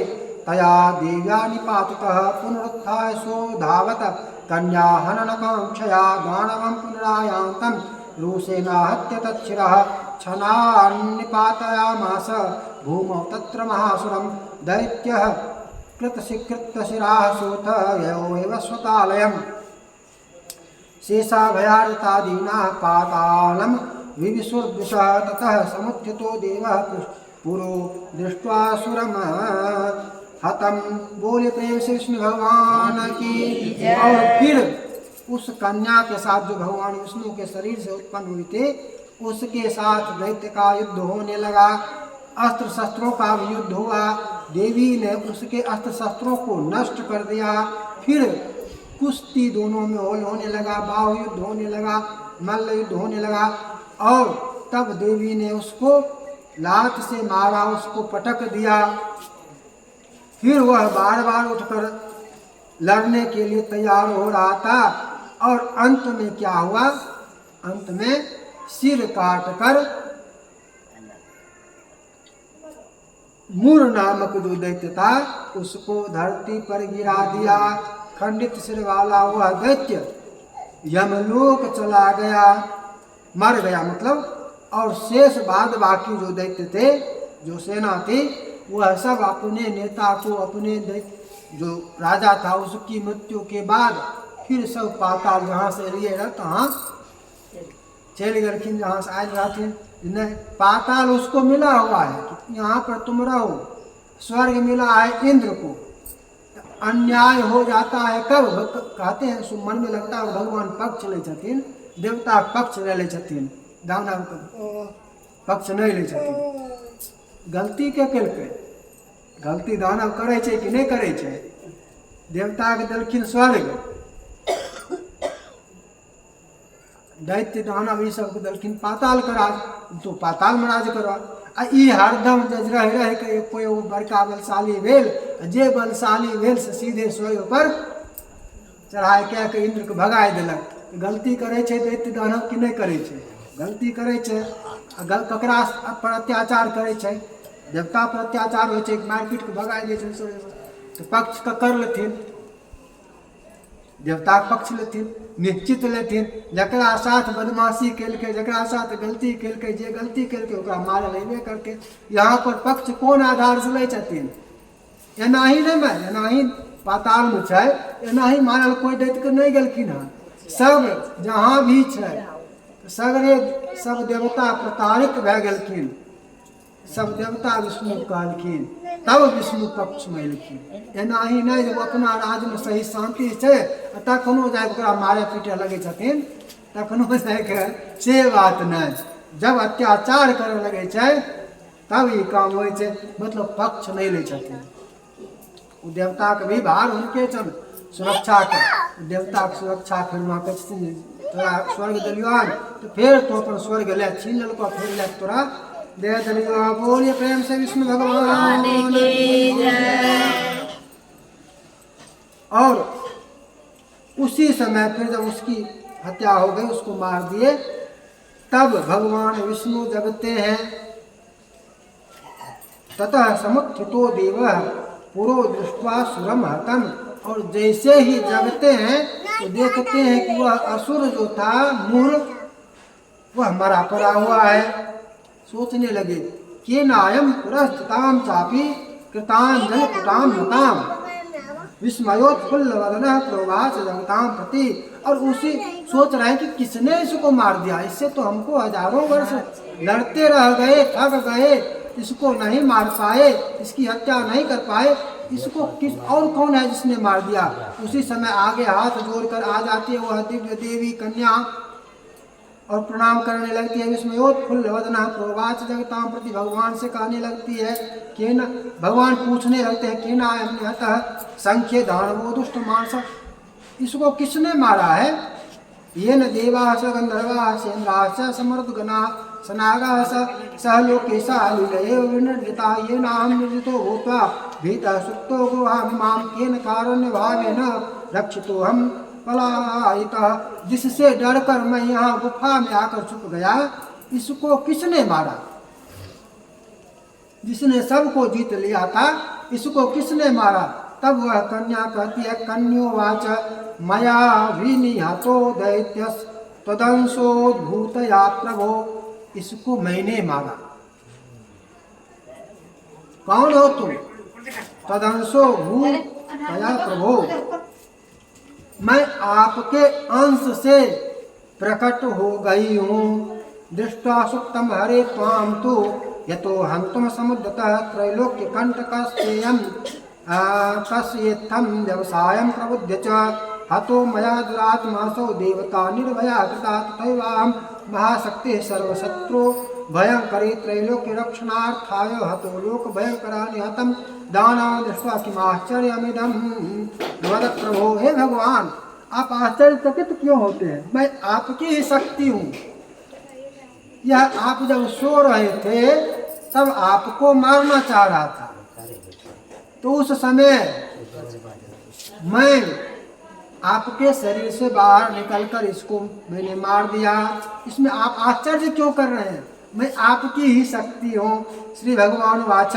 तया देव्या निपातितः। पुनरुत्थाय सोऽधावत् कन्या हननकाङ्क्षया दानवं पुनरायान्तं रूसेनाहत्य तच्छिरः। क्षणान्निपातयामास भूमौ तत्र महासुरं दैत्यः कृतशिराः सोऽथ ययो एव स्वतालयम्। शेषाभयार्तादीनाः पातालं विविशुर्दृशः ततः समुत्थितो देवः पुरो दृष्ट्वा सुरं हतम। बोले प्रेम से विष्णु भगवान की। और फिर उस कन्या के साथ जो भगवान विष्णु के शरीर से उत्पन्न हुई थे, उसके साथ दैत्य का युद्ध होने लगा। अस्त्र शस्त्रों का भी युद्ध हुआ। देवी ने उसके अस्त्र शस्त्रों को नष्ट कर दिया। फिर कुश्ती दोनों में होने लगा, बाहु युद्ध होने लगा, मल्ल युद्ध होने लगा। और तब देवी ने उसको लात से मारा, उसको पटक दिया। फिर वह बार बार उठकर लड़ने के लिए तैयार हो रहा था। और अंत में क्या हुआ? अंत में सिर काटकर मूर नामक जो दैत्य था उसको धरती पर गिरा दिया। खंडित सिर वाला वह दैत्य यमलोक चला गया, मर गया मतलब। और शेष बाद बाकी जो दैत्य थे, जो सेना थी, वह सब अपने नेता को, अपने जो राजा था उसकी मृत्यु के बाद फिर सब पाताल जहाँ से लिए रहता हाँ चल गलखिन, जहाँ से आए रहते पाताल उसको मिला हुआ है कि यहाँ पर तुम रहो। स्वर्ग मिला है इंद्र को। अन्याय हो जाता है कब? कहते हैं मन में लगता है भगवान पक्ष ले छथिन, देवता पक्ष ले ले छथिन, दानव पक्ष नहीं ले छथिन। गलती के केलकै? गलती दानव करे छै कि नहीं करे छै? देवता के देलखिन स्वर्ग, दैत्य दानव ई सबके देलखिन पाताल के राज, तो पाताल में राज करवा। आ ई हरदम रह के कोई बड़का बलशाली भेल, जे बलशाली भेल से सीधे स्वर्ग पर चढ़ाई कए के इंद्र के भगाय देलक। गलती करे छै दैत्य दानव कि नहीं करे छै? गलती करे छै। ककरा पर अत्याचार करे छै? देवता पर अत्याचार हो छै, मारपीट के भगाय दै छै तो पक्ष का कर लेथिन, देवता पक्ष लेथिन, निश्चित लेथिन। जकरा साथ बदमाशी केलकै, जकरा साथ गलती केलकै, जे गलती केलकै ओकरा मारल हेबे करतै। यहाँ पर पक्ष कोन आधार से लै छथिन? एनाही नहीं मैं, एनाही पाताल में छै, एनाही मारल कोई दैत्य के नहीं गेलखिन हँ। सब जहाँ भी छै सगरे सब देवता प्रताड़ित भए गेलखिन। सब देवता विष्णु कहलखिन, तब विष्णु पक्ष में एलखिन। एनाही नहीं जब अपना राज में सही शांति छै तखनो जाके ओकरा मारे पीटे लगे छथिन, तखनो जाके से बात नहीं। जब अत्याचार करे लगे छै तब ये काम होइ छै, मतलब पक्ष नहीं ले छथिन। वो देवता के भी भार उनके छन सुरक्षा के। देवता के सुरक्षा फिर वहाँ कहते तोरा स्वर्ग दिलियन तो फिर तो अपन स्वर्ग ले छीन लेलको, फिर ले तोरा दे दिलियो। बोलिए प्रेम से विष्णु भगवान की जय। और उसी समय फिर जब उसकी हत्या हो गई, उसको मार दिए, तब भगवान विष्णु जगते हैं। ततः समुत्थितो देवः पुरो दृष्ट्वा सुरम हतम। और जैसे ही जगते हैं तो देखते हैं कि वह असुर जो था मूर, वह मरा पड़ा हुआ है। सोचने लगे कि नायम पुरस्ताम चापी कृतांजल पुटाम नताम विस्मयोत्फुल्ल वदनः प्रोवाच जगताम प्रति। और उसी सोच रहे हैं कि किसने इसको मार दिया? इससे तो हमको हजारों वर्ष लड़ते रह गए, थक गए, इसको नहीं मार पाए, इसकी हत्या नहीं कर पाए, इसको किस और कौन है जिसने मार दिया। उसी समय आगे हाथ जोड़कर आ जाती है वह दिव्य देवी कन्या और प्रणाम करने लगती है। विस्मयोत्फुल्ल वदना प्रोवाच जगतां प्रति, भगवान से कहने लगती है कि न भगवान पूछने लगते हैं कि नायतः संख्य दानवो दुष्ट मानस, इसको किसने मारा है। ये न देवास गंधर्वाः सेन्द्राश्च समरुद्गणा सनागाः सह लोकेशा लीलये विनिर्जिता, ये नाहं निर्जितो भूत्वा भीतः सुप्तो गुहामिमां केन कारुण्यभावेन रक्षितोऽहं पलायितः, जिससे डरकर मैं यहाँ गुफा में आकर छुप गया, इसको किसने मारा। जिसने सबको जीत लिया था, इसको किसने मारा। तब वह कन्या कहती है, कन्योवाच मया विनिहतो दैत्यस् तदंशोद्भूतया प्रभो, इसको मैंने मारा। कौन हो तुम। तदंशोद्भूतया प्रभो, मैं आपके अंश से प्रकट हो गई हूँ। दृष्ट्वा सुप्तम हरे त्वां तु यतो हन्तुम समुद्यतः त्रैलोक्य कंटकस्तेयं कस्येत्थं व्यवसायं प्रबुद्ध च, हतो मया दुरात्मासौ देवता निर्भया कृता, तथैवाहं महाशक्तिः सर्वशत्रु भयंकरे त्रैलोक्य रक्षणार्थाय हतो लोक भयंकरानि हतं दानव दृष्ट्वा किमाश्चर्यमिदं वद प्रभो। हे भगवान, आप आश्चर्यचकित क्यों होते हैं। मैं आपकी ही शक्ति हूँ। यह आप जब सो रहे थे तब आपको मारना चाह रहा था, तो उस समय मैं आपके शरीर से बाहर निकलकर इसको मैंने मार दिया। इसमें आप आश्चर्य क्यों कर रहे हैं। मैं आपकी ही शक्ति हूँ। श्री भगवान वाच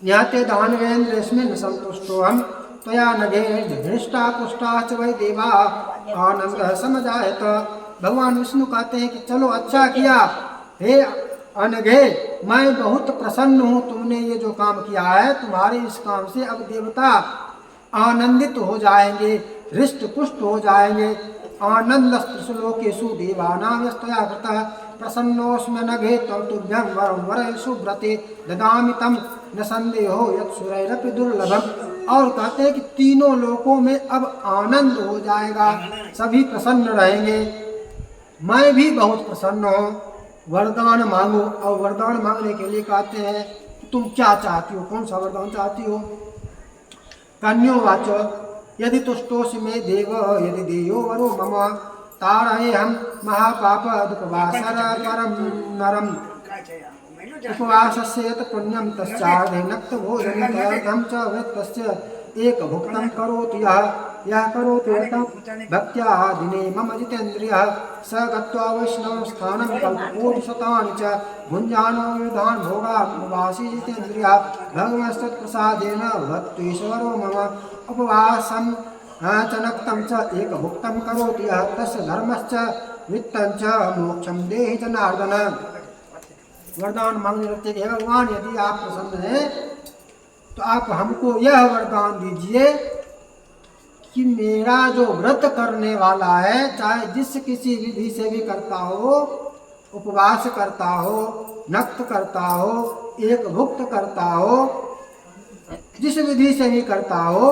ज्ञाते दानवेन्द्रेस्मिन् संतुष्टोऽहं त्वया नघे हृष्टा पुष्टा च वै देवा आनंदः समजायत। भगवान विष्णु कहते हैं कि चलो अच्छा किया हे अनघे, मैं बहुत प्रसन्न हूँ तुमने ये जो काम किया है। तुम्हारे इस काम से अब देवता आनंदित हो जाएंगे, हृष्ट पुष्ट हो जाएंगे। आनंदस्त्रिलोकेषु देवानां कृतः प्रसन्नोऽस्मि नघे तुभ्यं वरं वरय सुव्रते ददामि तं न संदेहो यत्सुरैरपि दुर्लभम्। और कहते हैं कि तीनों लोकों में अब आनंद हो जाएगा, सभी प्रसन्न रहेंगे। मैं भी बहुत प्रसन्न हूँ। वरदान मांगो। और वरदान मांगने के लिए कहते हैं कि तुम क्या चाहती हो, कौन सा वरदान चाहती हो। कन्योवाच यदि तुष्टोऽसि मे देव यदि देयो वरो मम तारयेऽहं महापाप दुःखवासर परं नरम्। उपवासस्य यत् पुण्यं तस्यार्धेनक्त भोजनं तदर्थं च वृत्तस्य एकभुक्तं करोति यः करोति व्रतं भक्त्या दिने मम जितेन्द्रियः स गत्वा वैष्णवं स्थानं कल्पकोटिशतानि च भुञ्जानो विधान् भोगावासी जितेन्द्रियः भगवत्प्रसादेन भक्त्वेश्वरो मम उपवासं च नक्तं च एकभुक्तं करोति यः तस्य धर्मश्च वित्तं च मोक्षं देहि जनार्दन। वरदान मांगने लगते हैं कि भगवान यदि आप प्रसन्न हैं तो आप हमको यह वरदान दीजिए कि मेरा जो व्रत करने वाला है, चाहे जिस किसी विधि से भी करता हो, उपवास करता हो, नक्त करता हो, एक भुक्त करता हो, जिस विधि से भी करता हो,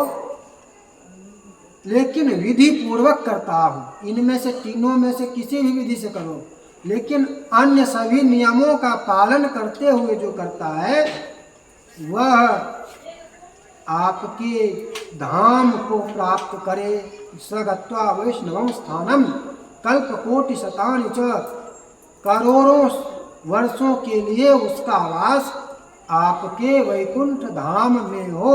लेकिन विधि पूर्वक करता हो। इनमें से तीनों में से किसी भी विधि से करो, लेकिन अन्य सभी नियमों का पालन करते हुए जो करता है वह आपके धाम को प्राप्त करे। स गत्वा वैष्णवं स्थानम कल्पकोटि शतानि च, करोड़ों वर्षों के लिए उसका वास आपके वैकुंठ धाम में हो,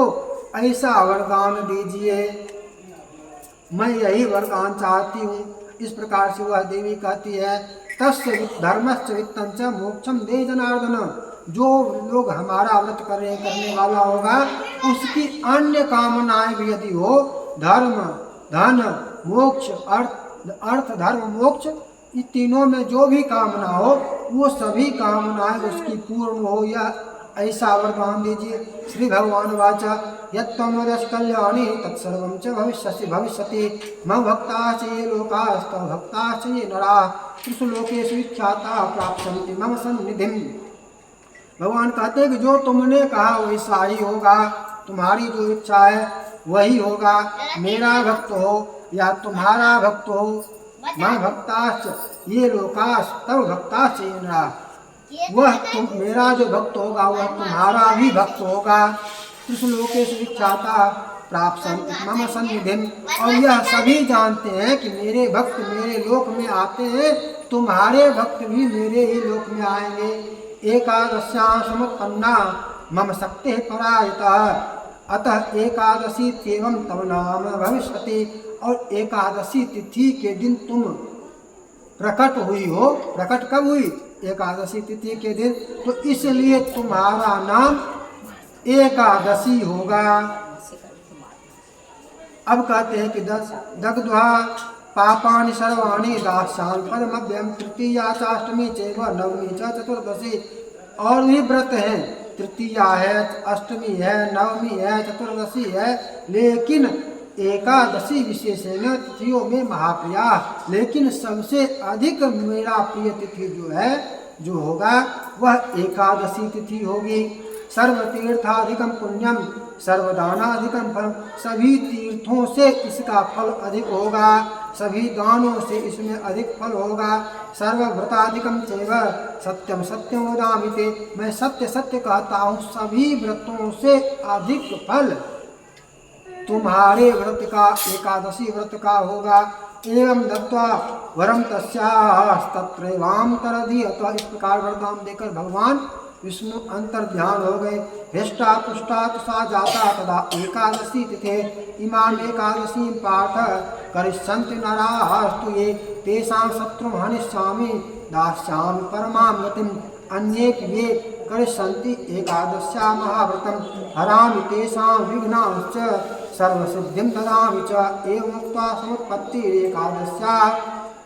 ऐसा वरदान दीजिए। मैं यही वरदान चाहती हूँ। इस प्रकार से वह देवी कहती है तस्य धर्मश्च वित्तं च मोक्षं देहि जनार्दन। जो लोग हमारा व्रत करने वाला होगा उसकी अन्य कामनाएं भी यदि हो, धर्म धन मोक्ष अर्थ धर्म मोक्ष, ये तीनों में जो भी कामना हो वो सभी कामनाएं उसकी पूर्ण हो, यह ऐसा वरदान दीजिए। श्री भगवान वाचा यत्त्वं वदसि कल्याणी तत्सर्वं च भविष्यति मम भक्ताश्च ये लोकास्तव भक्ताश्च ये नराः त्रिषु लोकेषु विख्याता प्राप्स्यन्ति मम सन्निधिम्। भगवान कहते हैं कि जो तुमने कहा वैसा ही होगा। तुम्हारी जो इच्छा है वही होगा। मेरा भक्त हो या तुम्हारा भक्त हो, मैं भक्ताश्च ये लोकाश तब भक्ताश्च इंद्रा, वह तुम मेरा जो भक्त होगा वह तुम्हारा भी भक्त होगा। कृष्ण लोकेश विख्याता प्राप्त मम सन्निधिम, और यह सभी जानते हैं कि मेरे भक्त मेरे लोक में आते हैं, तुम्हारे भक्त भी मेरे ही लोक में आएंगे। एकादश्यां समुत्पन्ना मम शक्ति परायता, अतः एकादशी एवं तव नाम भविष्यति, और एकादशी तिथि के दिन तुम प्रकट हुई हो। प्रकट कब हुई? एकादशी तिथि के दिन, तो इसलिए तुम्हारा नाम एकादशी होगा। अब कहते हैं कि दग्ध्वा पापानि सर्वाणि दास्यान् पदमभ्यं तृतीया चाष्टमी चैव नवमी च चतुर्दशी, और भी व्रत हैं, तृतीया है, अष्टमी है, नवमी है, चतुर्दशी है, लेकिन एकादशी विशेषण तिथियों में महाप्रिया, लेकिन सबसे अधिक मेरा प्रिय तिथि जो है जो होगा वह एकादशी तिथि होगी। सर्वतीर्थाधिकम पुण्यम सर्वदानाधिकम फलम, सभी तीर्थों से इसका फल अधिक होगा, सभी दानों से इसमें अधिक फल होगा। सर्वव्रताधिकम चैव सत्यम सत्यम वदामि ते, मैं सत्य सत्य कहता हूँ, सभी व्रतों से अधिक फल तुम्हारे व्रत का, एकादशी व्रत का होगा। एवं दत्वा वरम तस्यास्तत्रैवांतरधि, अतः इस प्रकार वरदान देकर भगवान विष्णु अंतर ध्यान हो गए। हृष्टा पुष्टा सा जाता तदा एकादशी तिथे इमाम एकादशी पाठ करिष्यन्ति नरास्तु ये तेषां शत्रुं हनिष्यामि दास्यामि परमां गतिम्, अन्ये ये करिष्यन्ति एकादश्या महाव्रतं हरामि तेषां विघ्नांश्च सर्वसिद्धिं ददामि च। एवमुक्त्वा समुत्पत्ति एकादश्या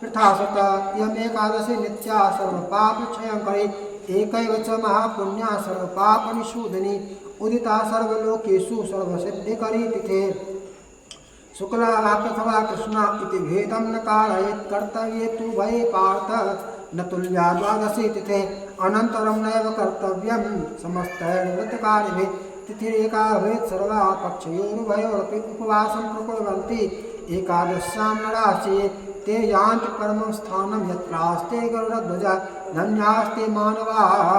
पृथासत, इयमेकादशी नित्या सर्वपापक्षयङ्करी एकैव च महापुण्या सर्वपापनिषूदिनी उदिता सर्वलोकेषु सर्वसिद्धिकरी तिथे। शुक्ला अथवा कृष्णा इति भेदं न कारयेत्, कर्तव्ये तु भये पार्थ न तुल्या द्वादशी तिथे, अनन्तरं नैव कर्तव्यं समस्तैर्व्रतकारिभिः, तिथिरेका भवेत् सर्वा पक्षयोरुभयोरपि उपवासं प्रकुर्वन्ति एकादश्यां नराश्चे ते यान्ति परमं स्थानं यत्रास्ते गरुडध्वज, धन्यास्ते मानवाः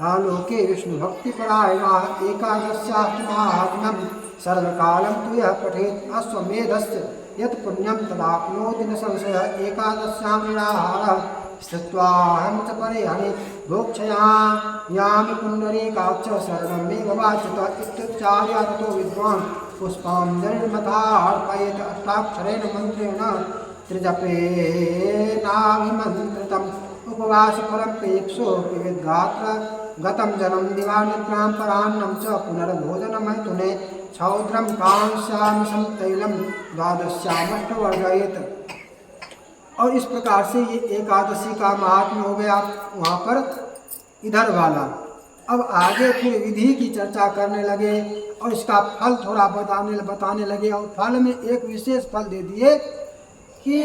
आलोके विष्णुभक्तिपरायणाः। एकादश्यास्तमाहात्म्यं सर्वकालं तु यः पठेत् अश्वमेधस्य यत् पुण्यं तदाप्नोति न संशयः। एकादश्यां निराहारः स्थित्वाहं च परिहरे भोक्षयामि पुण्डरीकाक्ष सर्वं मे भवाच्युत इत्युच्चार्य ततो विद्वान् पुष्पाञ्जलिर्मथार्पयेत् अष्टाक्षरेण मन्त्रेण त्रिजपेनाभिमन्त्रितम् उपवासफलं प्रेक्षोऽपि विद्गात्र गतं जलं दिवानिद्रां परान्नं च पुनर्भोजनमैथुने क्षौद्रं कांस्यामि समतैलं द्वादश्यामष्टवर्जयेत्। और इस प्रकार से ये एकादशी का महात्म्य हो गया वहाँ पर इधर वाला। अब आगे फिर विधि की चर्चा करने लगे और इसका फल थोड़ा बताने लगे, और फल में एक विशेष फल दे दिए कि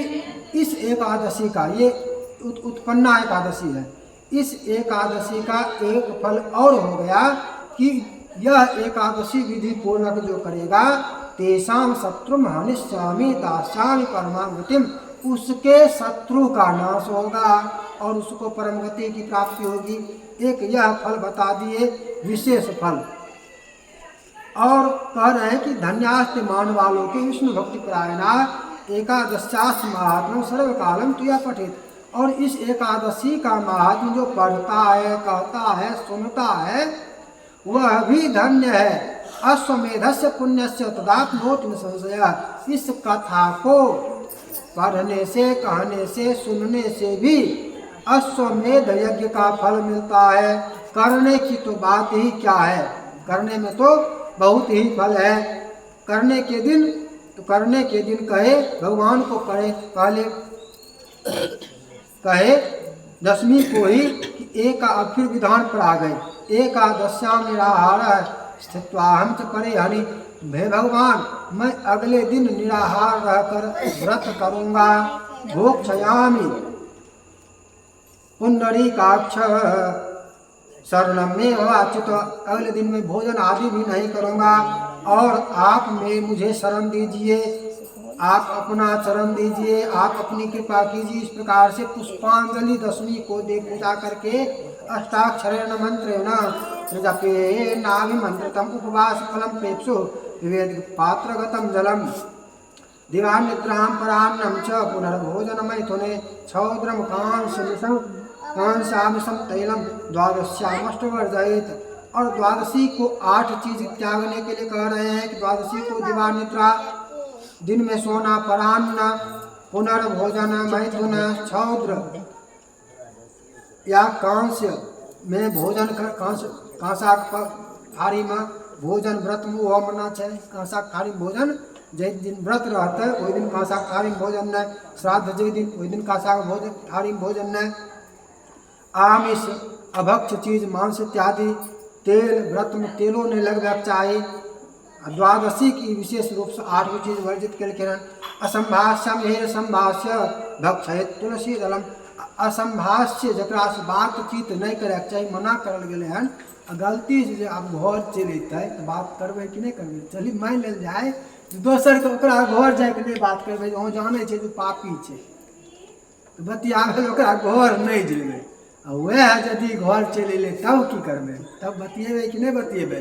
इस एकादशी का, ये उत्पन्ना एकादशी है, इस एकादशी का एक फल और हो गया कि यह एकादशी विधि पूर्वक जो करेगा तेषां शत्रुं हनिष्यामि दास्यामि परमां गतिम्, उसके शत्रु का नाश होगा और उसको परम गति की प्राप्ति होगी। एक यह फल बता दिए विशेष फल, और कह रहे हैं कि धन्यास्ते मानवालों के विष्णु भक्ति परायणा एकादश्यास महात्म्यं सर्वकालं तु यः पठेत्। और इस एकादशी का महात्म्य जो पढ़ता है, कहता है, सुनता है, वह भी धन्य है। अश्वमेधस्य पुण्यस्य तदाप्नोति न संशयः। इस कथा को पढ़ने से, कहने से, सुनने से भी अश्वमेध यज्ञ का फल मिलता है। करने की तो बात ही क्या है, करने में तो बहुत ही फल है। करने के दिन कहे भगवान को करे, पहले कहे दशमी को ही एक फिर विधान पर आ गए, एकादश्यां निराहारः स्थित्वाहं च परिहरि। हे भगवान, मैं अगले दिन निराहार रहकर व्रत करूंगा। भोक्षयामि पुंडरीकाक्ष शरणम में अच्युत, अगले दिन में भोजन आदि भी नहीं करूँगा और आप में मुझे शरण दीजिए, आप अपना शरण दीजिए, आप अपनी कृपा कीजिए। इस प्रकार से पुष्पांजलि दशमी को दे पूजा करके अष्टाक्षरेण मंत्रेण जपे नाभिमंत्रितम उपवास फलम प्रेक्षु विवेद पात्रगतम जलम दिवानिद्रां परान्नं च पुनर्भोजन मैथुने क्षौद्रम कांसामिषम तैलम द्वादश्यामष्टवर्जयेत। और द्वादशी को 8 चीज त्यागने के लिए कह रहे हैं कि द्वादशी को दिवानिद्रा, दिन में सोना, परान्न, पुनर्भोजन, मैथुन, क्षौद्र या कांस्य में भोजन कर, कांसा थारी में भोजन व्रत में वो मना चाहिए। कांसा थारी भोजन जिस दिन व्रत रहता है वही दिन कांसा थारी भोजन न, श्राद्ध जिस दिन वही दिन कांसा भोजन थारी भोजन न। आमिष, अभक्ष चीज, मांस इत्यादि, तेल, व्रत में तेलों ने लगना चाहिए। द्वादशी की विशेष रूप से 8 चीज वर्जित करके असंभाष्यम हेर संभाष्य भक्षयत तुलसी दलम। असंभाष्य जकरा से बातचीत नहीं करे चाहिए, मना करल गेले हन। गलती से आप घर चले तो बात करबे कि नहीं करबे, चली मान लेल जाए दोसर के ओकरा घर जाके नहीं बात करबे, वहाँ जाने छे जो पापी छे तो बतियाबे, ओकरा घर नहीं जेबे। वह यदि घर चले ले तब की करबे, तब बतिएबे कि नहीं बतिएबे,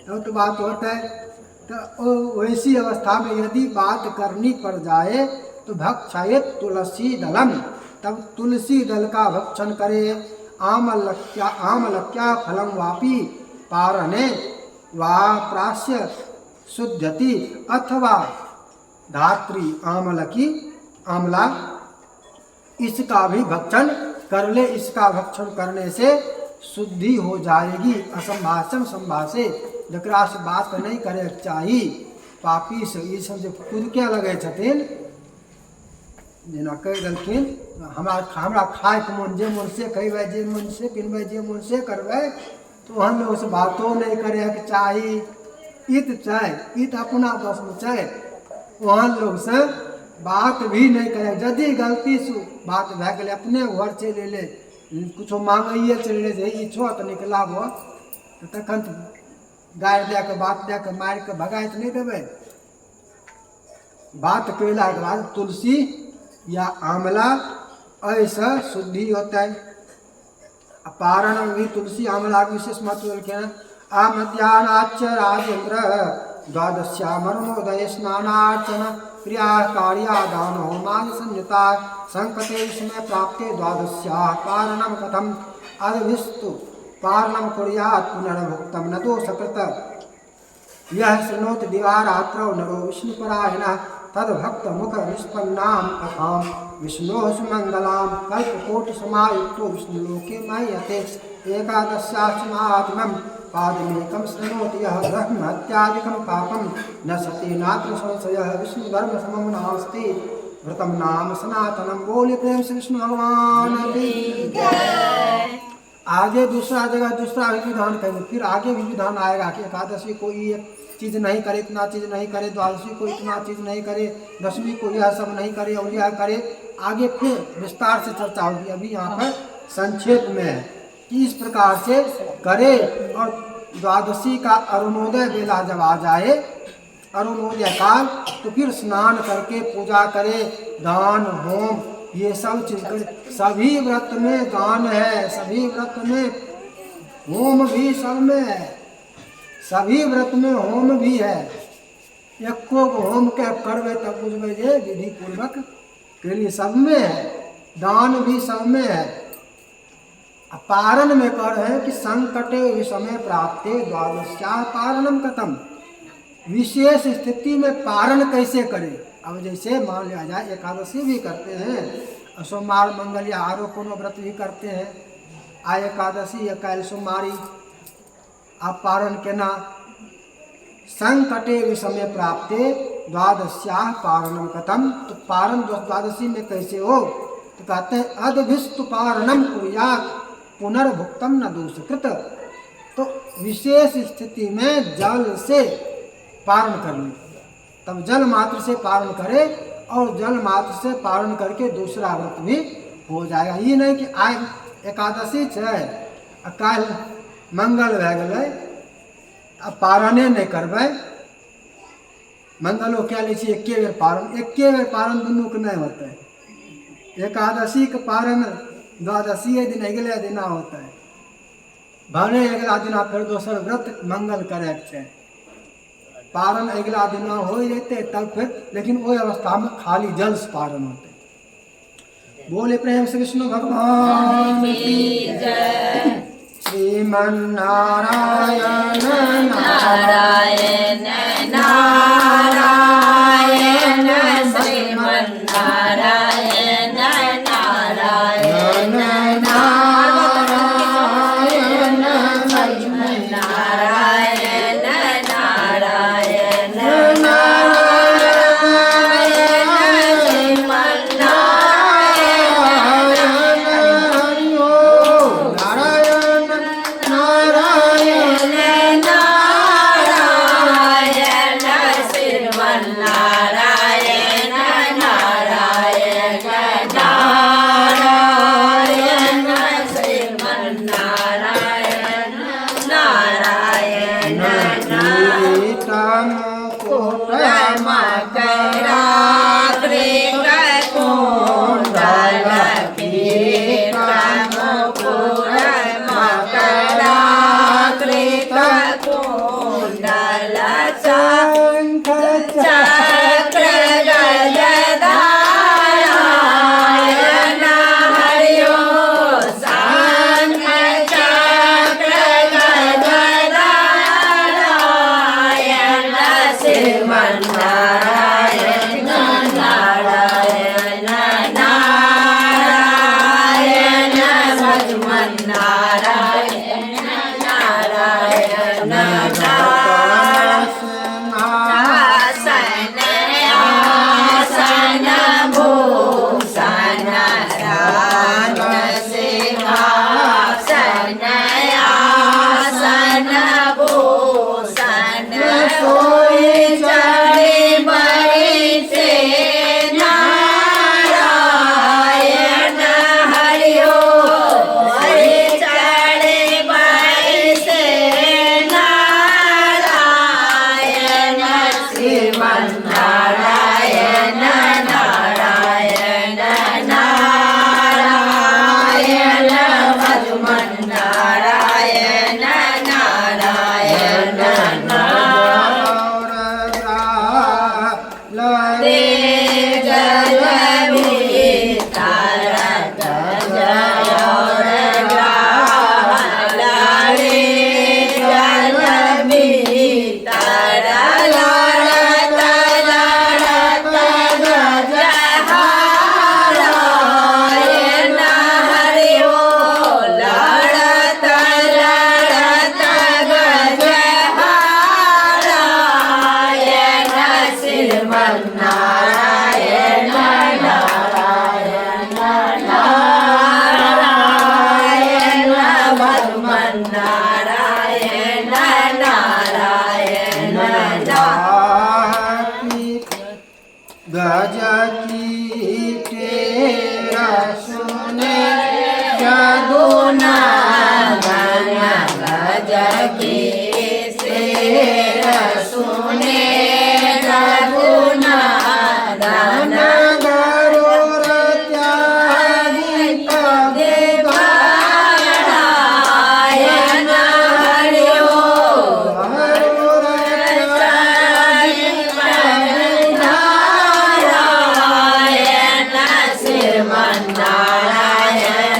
तब तो बात होता है। तो वैसी अवस्था में यदि बात करनी पड़ जाए तो भक्षयत तुलसी दलम, तब तुलसी दल का भक्षण करे। आमलक्या फलम वापी पारने वा प्रास्य शुद्धति, अथवा धात्री आमलकी आमला इसका भी भक्षण कर ले। इसका भक्षण करने से शुद्धि हो जाएगी। असंभाषम संभाषे, जकरा से बात नहीं करे चाहिए पापी से, ये सब जो खुद क्या लगे छथिन, जेना कह देलखिन हमरा खाए के मन, जे मन से कहबे, जे मन से पिनबे, जे मन से करबे, तो हम लोग से बातों नहीं करे के चाहिए। इत चाहे इत अपना बस में चाहे, वहाँ लोग से बात भी नहीं करे। यदि गलती से बात भए गेलै, अपने घर चले ले, कुछो मांगिए चले ले जे ई छो तो निकलाबो, तो तखन गारि दे के बात दे के मारि के भगाए तो नहीं देबै। बात कैला के बाद तुलसी या आंवला ऐसा शुद्धि होता है। पारण भी तुलसी आंवला विशेष महत्व रखें। आमध्यानाच राजेंद्र द्वादश्यामरणोदय स्नानार्चन क्रिया कार्या दान होमादि संयुता संकटे समय प्राप्ते द्वादश्या पारणम कथम अद्भिस्तु पारणम कुर्यात् पुनर्भुक्तम न दोषकृत। यह शृणोत दिवारात्रौ नरो विष्णुपरायणः तद्भक्त मुख निष्पन्नाम कथाम विष्णु सुमंगलाम कल्पकोटि समायुक्तो विष्णुलोके मह्यते। एकादश्याश्चमात्मम पादमेकं शृणोति यः ब्रह्महत्यादिकं पापं न सति नात्र संशयः विष्णुधर्म समं नास्ति व्रतम नाम सनातनम। बोले प्रेम से विष्णु भगवान की जय। आगे दूसरा जगह दूसरा विधान कहेंगे, फिर आगे भी विधान आएगा कि एकादशी को ये चीज़ नहीं करे, इतना चीज़ नहीं करे, द्वादशी को इतना चीज़ नहीं करे, दशमी को यह सब नहीं करे और यह करे। आगे फिर विस्तार से चर्चा होगी। अभी यहाँ पर संक्षेप में है कि इस प्रकार से करे। और द्वादशी का अरुणोदय बेला जब आ जाए, अरुणोदय काल, तो फिर स्नान करके पूजा करे, दान होम ये सब चीज करे। सभी व्रत में दान है, सभी व्रत में होम भी सब में है, सभी व्रत में होम भी है। एको होम के करवे तब बुझबे जे विधि पूर्वक के लिए सब में है, दान भी सब में है। पारण में कह रहे हैं कि संकटे विषमे प्राप्ते द्वादश्या पारणम कथम। विशेष स्थिति में पारण कैसे करें। अब जैसे मान लिया जाए एकादशी भी करते हैं, सोमवार मंगल या आरो कोनो व्रत भी करते हैं, आ एकादशी या काल सोमवारी आप पारण केना। संकटे विषमे प्राप्ते द्वादश्या पारणम कथम। तो पारण द्वादशी में कैसे हो, तो कहते हैं अद्भिस्तु पारणम कुर्यात् पुनर्भुक्तम न दोषकृत। तो विशेष स्थिति में जल से पारण कर ले, तब जल मात्र से पारण करे और जल मात्र से पारण करके दूसरा व्रत भी हो जाएगा। ये नहीं कि आज एकादशी है, कल मंगल भए गेलै, अब पारने नहि करबै, मंगलो कए लै छी एके बेर पारण दुनूके नहि होतै। एकादशीके पारण द्वादशीए दिन अगिले दिना होतै, भने अगिला दिना फेर दोसर व्रत मंगल करैके छै। पारण अगिला दिना हो जेतै तब फिर, लेकिन ओहि अवस्थामे खाली जल से पारण होतै। बोले प्रेम से विष्णु भगवान की जय। श्रीमन्नारायण नारायण नारायण श्रीमन्नारायण नारायण नारायण श्रीमन्नारायण नारायण गज की तेरा सुने जदुना गज की शेर सुने जदुना दान गरुर त्यागी देवारायण हरिओ गरुर नारायण श्रीमन्नारायण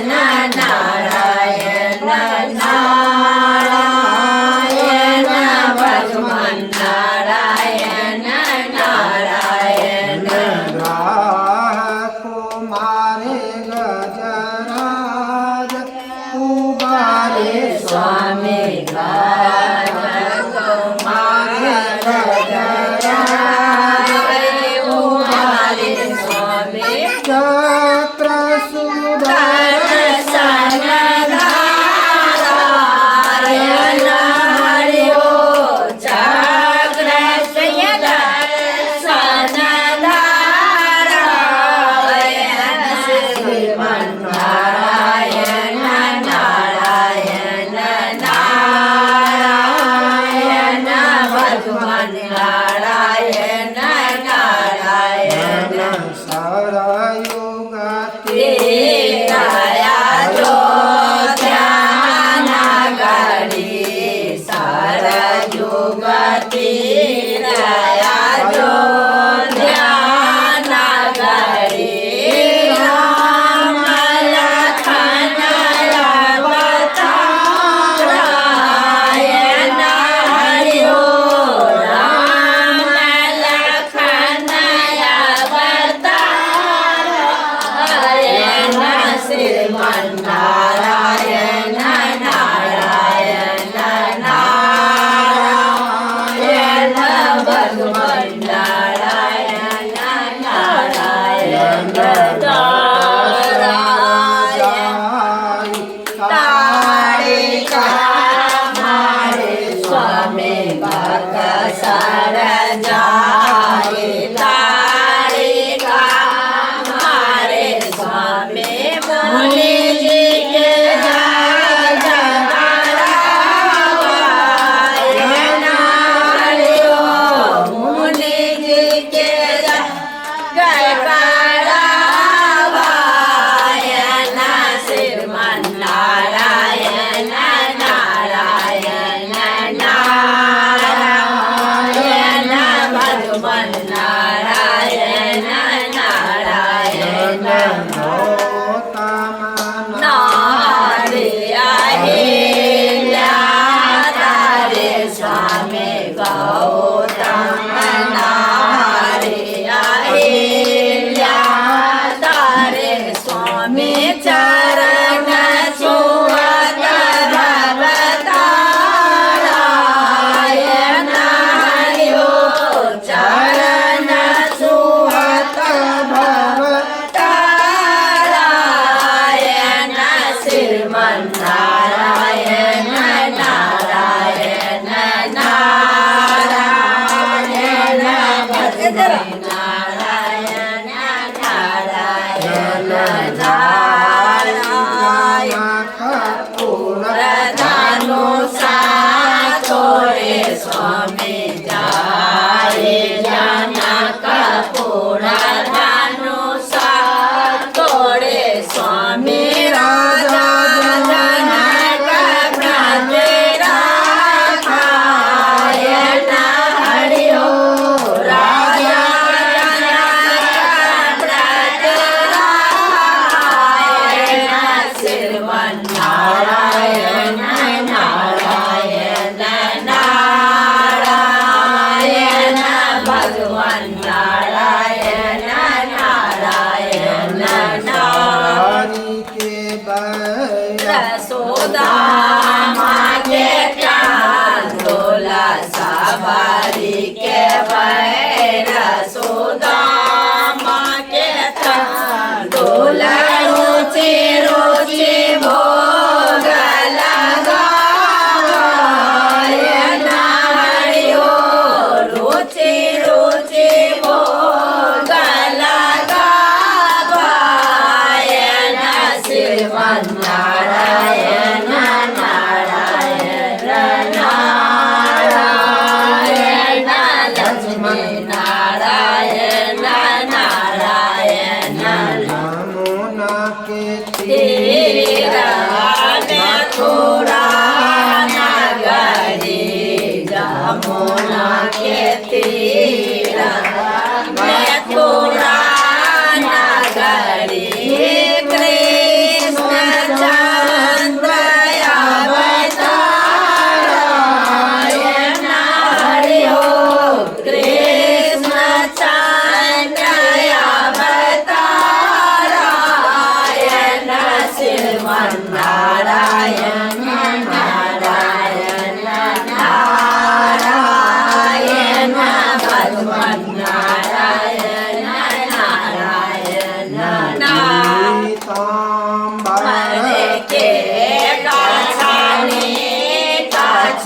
नारायण नारायण भगवान नारायण नारायण कुमारे गजराज उबारे स्वामी कुमारे उमारे स्वामी चक्र सुदर्शन नारायण हरिओ चक्र सुदर्शन नारायण श्रीमन्नारायण नारायण नारायण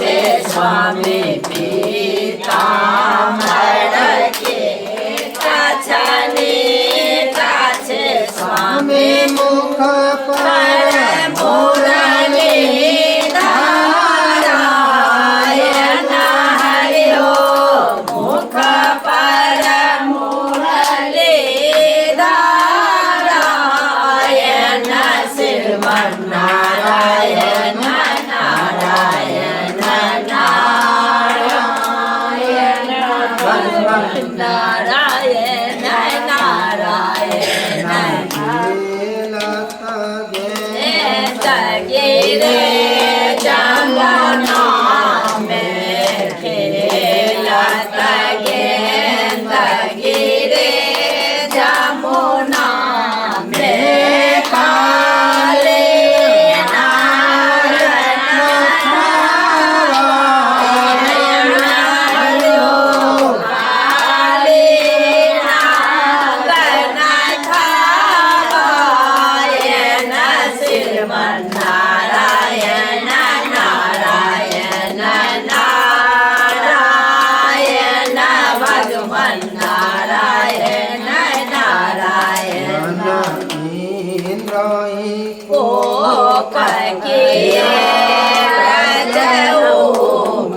से स्वामी पीताम्बर के कछनी काछे स्वामी मुख पर मुरली धारायण हरि हो मुख पर मुरली धारायण श्रीमन्नारायण नारायण नारायण नारायण नारायण गिरे जमुना में खेलत गिरे जमुना में काले नारायण नारायण नारायण भगवान नारायण नारायण को ककिए रजऊ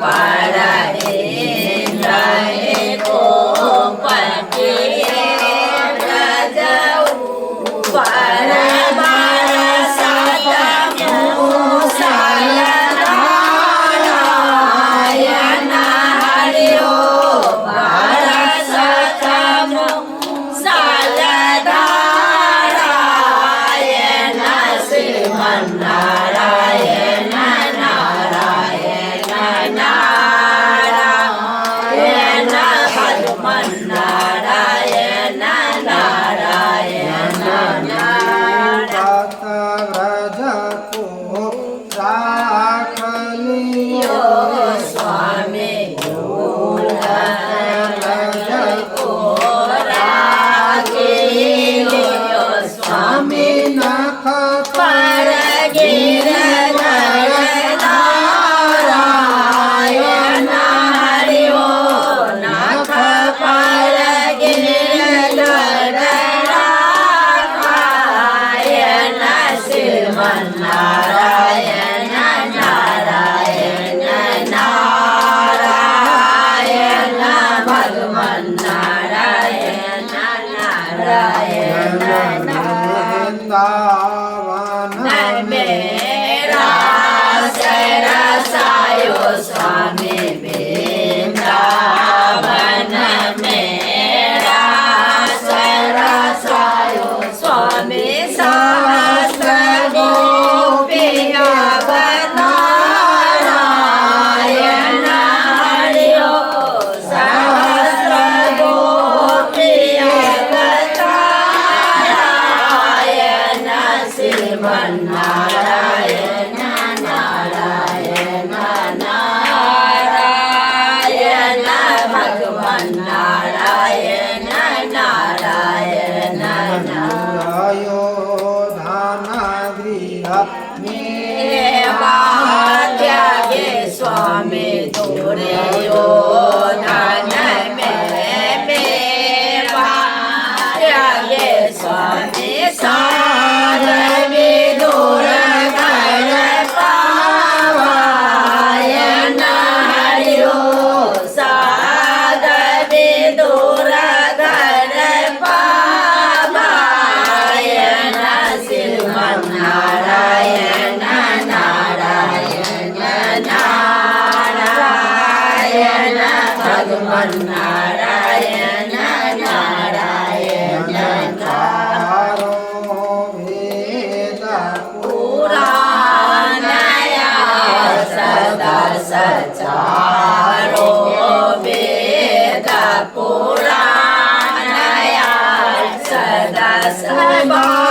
पर इंद्र को ककिए रजऊ पर नारायण नारायण नारायण भगवान नारायण नारायण नारायण स्वामी स्वामी नाथ पर गिर नारायण हरि हो नाथ पर गिर नारायण श्रीमन्नारायण नारायण नारायण भगवान नारायण नारायण मेरा सरसायो स्वामी वृंदावन मेरा सरसायो स्वामी सहस्र गोपिया नारायण हरि हो सहस्र गोपिया श्रीमन्नारायण नारायण नारायण भगवान नारायण नारायण त्यागे स्वामी तोरे यो धन में त्यागे स्वामी सार दूर घर पावायण हरि हो सार दूर घर पावायण श्रीमन्नारायण नारायण नारायण भगवान नारायण नारायण पुराणया सदा सचारो वेद पुराणया सदा सदा